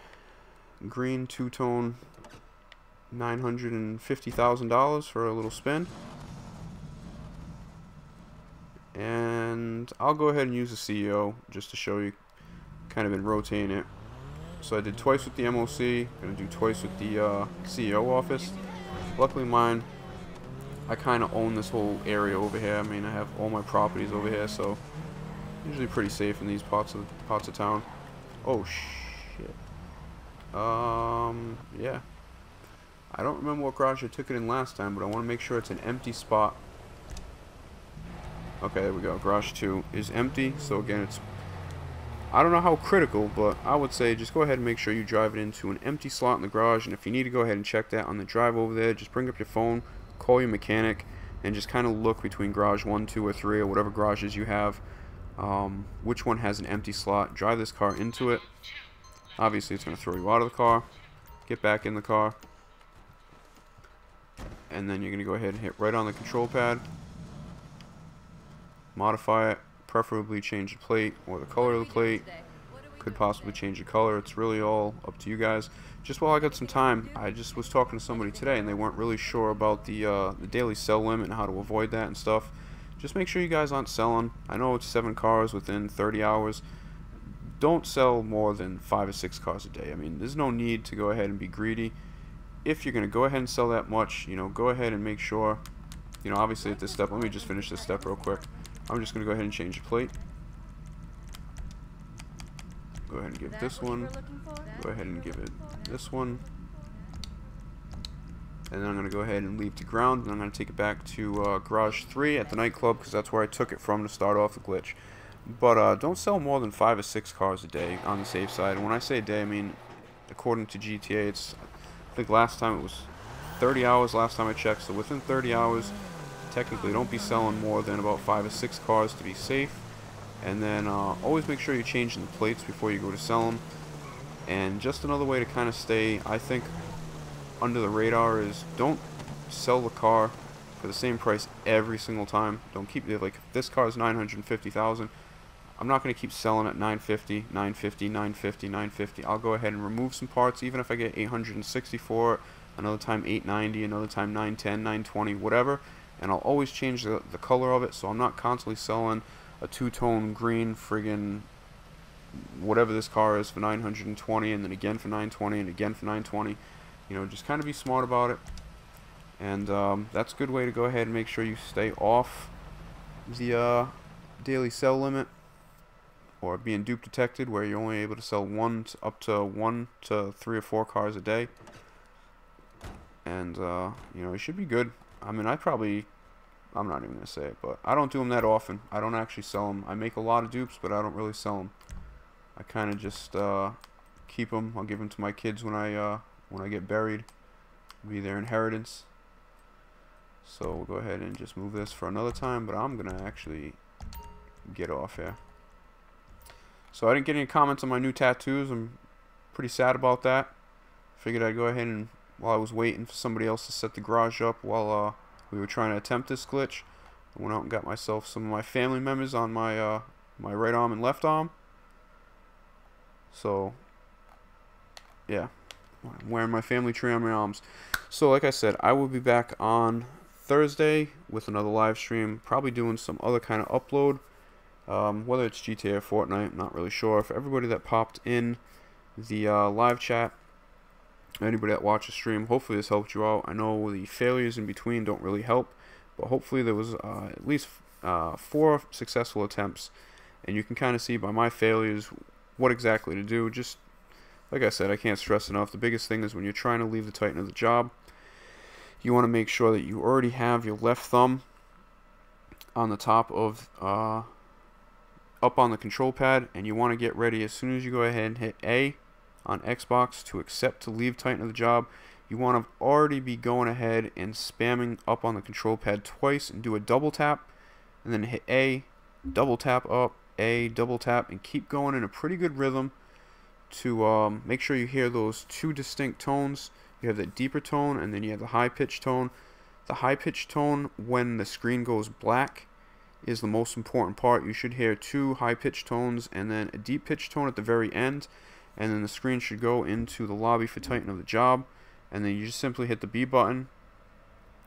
A: green two-tone $950,000 for a little spin. And I'll go ahead and use the CEO just to show you. Kind of been rotating it. So I did twice with the MOC, gonna do twice with the CEO office. Luckily mine, I kind of own this whole area over here. I mean, I have all my properties over here, so usually pretty safe in these parts of town. Oh shit. Yeah. I don't remember what garage I took it in last time, but I want to make sure it's an empty spot. Okay, there we go. Garage 2 is empty, so again, it's, I don't know how critical, but I would say just go ahead and make sure you drive it into an empty slot in the garage, and if you need to go ahead and check that on the drive over there, just bring up your phone, call your mechanic, and just kind of look between garage 1, 2, or 3, or whatever garages you have, which one has an empty slot. Drive this car into it. Obviously, it's going to throw you out of the car. Get back in the car. And then you're going to go ahead and hit right on the control pad. Modify it. Preferably change the plate or the color of the plate. Could possibly change the color. It's really all up to you guys. Just while I got some time, I just was talking to somebody today and they weren't really sure about the daily sell limit and how to avoid that and stuff. Just make sure you guys aren't selling. I know it's 7 cars within 30 hours. Don't sell more than 5 or 6 cars a day. I mean, there's no need to go ahead and be greedy. If you're going to go ahead and sell that much, you know, go ahead and make sure, you know, obviously at this step, let me just finish this step real quick. I'm just going to go ahead and change the plate. Go ahead and give this one. Go ahead and give it this one. And then I'm going to go ahead and leave to ground. And I'm going to take it back to garage 3 at the nightclub, because that's where I took it from to start off the glitch. But don't sell more than 5 or 6 cars a day on the safe side. And when I say a day, I mean, according to GTA, it's, I think last time it was 30 hours last time I checked. So within 30 hours, technically don't be selling more than about 5 or 6 cars to be safe. And then always make sure you're changing the plates before you go to sell them. And just another way to kind of stay, I think, under the radar is don't sell the car for the same price every single time. Don't keep it like, if this car is $950,000, I'm not going to keep selling at 950, 950, 950, 950. I'll go ahead and remove some parts, even if I get 860 for it, another time 890, another time 910, 920, whatever. And I'll always change the color of it, so I'm not constantly selling a two-tone green friggin' whatever this car is for 920, and then again for 920, and again for 920. You know, just kind of be smart about it. And that's a good way to go ahead and make sure you stay off the daily sell limit, or being dupe detected, where you're only able to sell up to 1 to 3 or 4 cars a day. And you know, it should be good. I mean, I'm not even gonna say it, but I don't do them that often. I don't actually sell them. I make a lot of dupes, but I don't really sell them. I kind of just keep them. I'll give them to my kids when I get buried. It'll be their inheritance. So we'll go ahead and just move this for another time, but I'm gonna actually get off here. So I didn't get any comments on my new tattoos. I'm pretty sad about that. Figured I'd go ahead and, while I was waiting for somebody else to set the garage up while we were trying to attempt this glitch, I went out and got myself some of my family members on my my right arm and left arm. So yeah, I'm wearing my family tree on my arms. So like I said, I will be back on Thursday with another live stream, probably doing some other kind of upload, whether it's GTA or Fortnite, I'm not really sure. For everybody that popped in the live chat, anybody that watched the stream, hopefully this helped you out. I know the failures in between don't really help, but hopefully there was at least 4 successful attempts, and you can kind of see by my failures what exactly to do. Just like I said, I can't stress enough, the biggest thing is when you're trying to leave the Titan of the job, you want to make sure that you already have your left thumb on the top of up on the control pad, and you want to get ready as soon as you go ahead and hit A on Xbox to accept to leave Titan of the job. You want to already be going ahead and spamming up on the control pad twice and do a double tap, and then hit A, double tap up, A, double tap, and keep going in a pretty good rhythm to make sure you hear those 2 distinct tones. You have that deeper tone, and then you have the high-pitched tone. The high-pitched tone, when the screen goes black, is the most important part. You should hear 2 high-pitched tones and then a deep-pitched tone at the very end, and then the screen should go into the lobby for Titan of the job, and then you just simply hit the B button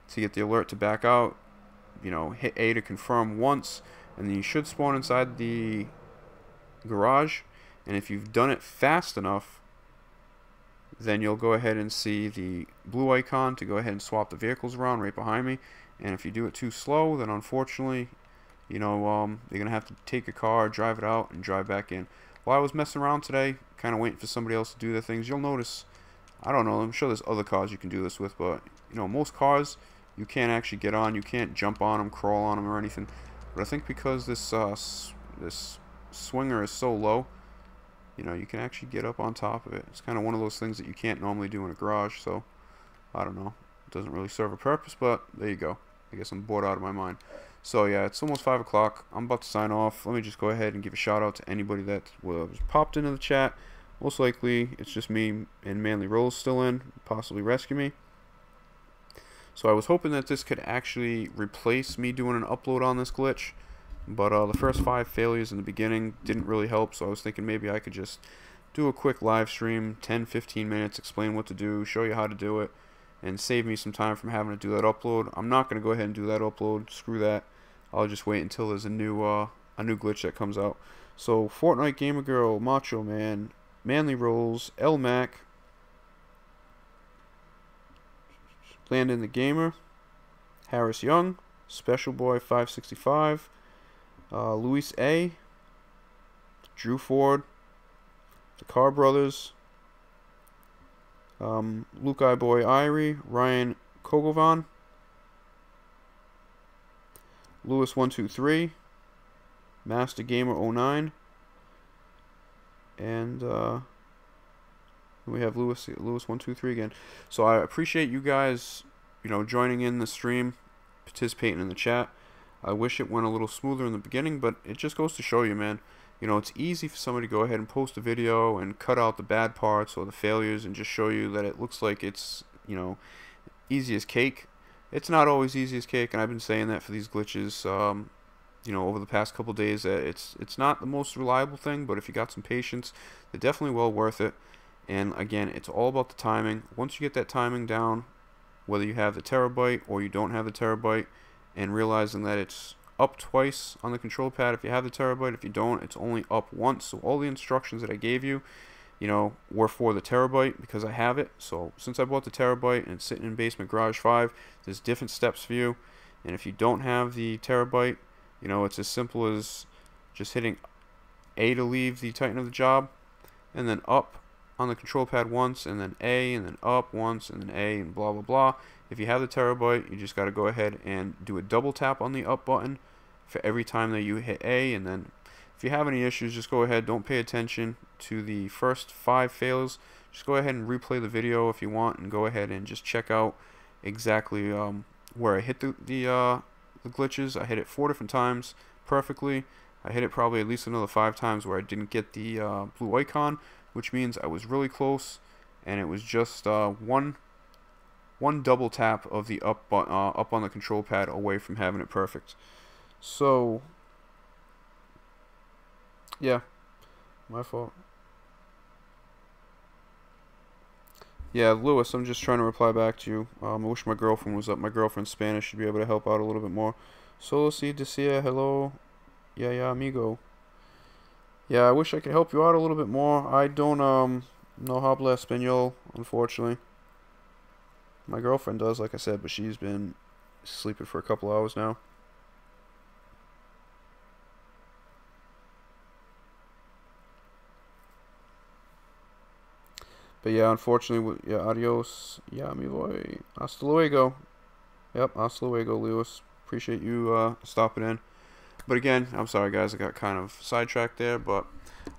A: to get the alert to back out. You know, hit A to confirm once, and then you should spawn inside the garage. And if you've done it fast enough, then you'll go ahead and see the blue icon to go ahead and swap the vehicles around right behind me. And if you do it too slow, then unfortunately, you know, you're gonna have to take a car, drive it out, and drive back in. While I was messing around today, kind of waiting for somebody else to do their things, you'll notice, I don't know, I'm sure there's other cars you can do this with, but you know, most cars you can't actually get on, you can't jump on them, crawl on them, or anything. But I think because this this swinger is so low, you know, you can actually get up on top of it. It's kind of one of those things that you can't normally do in a garage, so I don't know. It doesn't really serve a purpose, but there you go. I guess I'm bored out of my mind. So yeah, it's almost 5 o'clock. I'm about to sign off. Let me just go ahead and give a shout out to anybody that was popped into the chat. Most likely, it's just me and Manly Rolls still in, possibly rescue me. So I was hoping that this could actually replace me doing an upload on this glitch, but the first 5 failures in the beginning didn't really help, so I was thinking maybe I could just do a quick live stream, 10-15 minutes, explain what to do, show you how to do it, and save me some time from having to do that upload. I'm not going to go ahead and do that upload, screw that. I'll just wait until there's a new glitch that comes out. So Fortnite Gamer Girl, Macho Man, Manly Rolls, L Mac, Landon the Gamer, Harris Young, Special Boy 565, Luis A, Drew Ford, the Car Brothers, Luke I Boy Irie, Ryan Kogovan, Lewis 123, Master Gamer 09, and we have Lewis 123 again. So I appreciate you guys, you know, joining in the stream, participating in the chat. I wish it went a little smoother in the beginning, but it just goes to show you, man. You know, it's easy for somebody to go ahead and post a video and cut out the bad parts or the failures and just show you that it looks like it's, you know, easy as cake. It's not always easy as cake, and I've been saying that for these glitches. over the past couple days that it's not the most reliable thing, but if you got some patience, they're definitely well worth it. And again, it's all about the timing. Once you get that timing down, whether you have the terabyte or you don't have the terabyte, and realizing that it's up twice on the control pad if you have the terabyte. If you don't, it's only up once. So all the instructions that I gave you, were for the terabyte because I have it. So since I bought the terabyte and it's sitting in Basement Garage 5, there's different steps for you. And if you don't have the terabyte, it's as simple as just hitting A to leave the Titan of the job, and then up on the control pad once, and then A, and then up once, and then A, and blah blah blah. If you have the terabyte, you just got to go ahead and do a double tap on the up button for every time that you hit A, and then if you have any issues, just go ahead, don't pay attention to the first 5 fails. Just go ahead and replay the video if you want, and go ahead and just check out exactly where I hit the glitches. I hit it 4 different times perfectly. I hit it probably at least another 5 times where I didn't get the blue icon, which means I was really close, and it was just one double tap of the up on the control pad away from having it perfect. So yeah, my fault. Yeah, Lewis, I'm just trying to reply back to you. I wish my girlfriend was up. My girlfriend's Spanish. Should be able to help out a little bit more. Solo si decía hello. Yeah, amigo. Yeah, I wish I could help you out a little bit more. I don't no habla español, unfortunately. My girlfriend does, like I said, but she's been sleeping for a couple hours now. But yeah, unfortunately, yeah, adios. Yeah, mi voy. Hasta luego. Yep, hasta luego, Lewis. Appreciate you stopping in. But again, I'm sorry, guys. I got kind of sidetracked there, but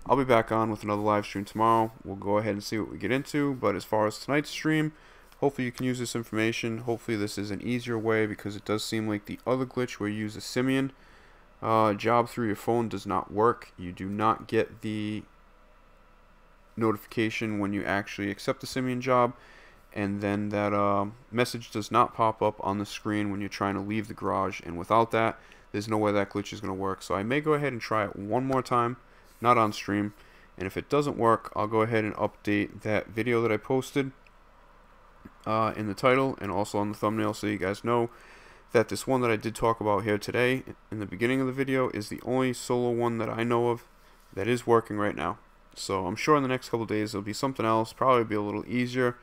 A: I'll be back on with another live stream tomorrow. We'll go ahead and see what we get into. But as far as tonight's stream, hopefully you can use this information. Hopefully this is an easier way, because it does seem like the other glitch where you use a simian job through your phone does not work. You do not get the notification when you actually accept the simian job, and then that message does not pop up on the screen when you're trying to leave the garage, and without that, there's no way that glitch is going to work. So I may go ahead and try it one more time, not on stream, and if it doesn't work, I'll go ahead and update that video that I posted in the title and also on the thumbnail, so you guys know that this one that I did talk about here today in the beginning of the video is the only solo one that I know of that is working right now. So I'm sure in the next couple days there'll be something else, probably be a little easier,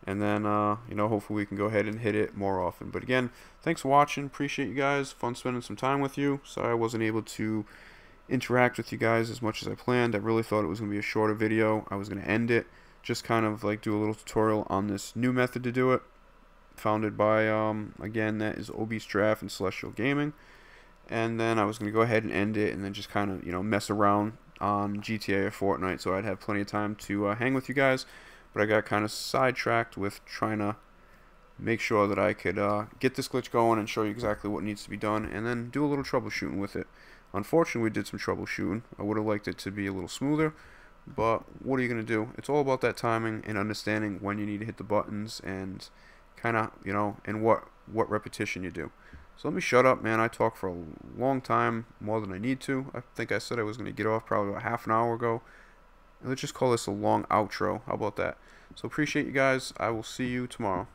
A: and then hopefully we can go ahead and hit it more often. But again, thanks for watching. Appreciate you guys. Fun spending some time with you. Sorry I wasn't able to interact with you guys as much as I planned. I really thought it was going to be a shorter video. I was going to end it, just kind of like do a little tutorial on this new method to do it, founded by again, that is Obese Giraffe and Celestial Gaming. And then I was going to go ahead and end it, and then just kind of mess around on GTA or Fortnite, so I'd have plenty of time to hang with you guys. But I got kind of sidetracked with trying to make sure that I could get this glitch going and show you exactly what needs to be done, and then do a little troubleshooting with it. Unfortunately, we did some troubleshooting. I would have liked it to be a little smoother, but what are you going to do? It's all about that timing and understanding when you need to hit the buttons, and kind of, and what repetition you do. So let me shut up, man. I talk for a long time, more than I need to. I think I said I was going to get off probably about half an hour ago. And let's just call this a long outro. How about that? So appreciate you guys. I will see you tomorrow.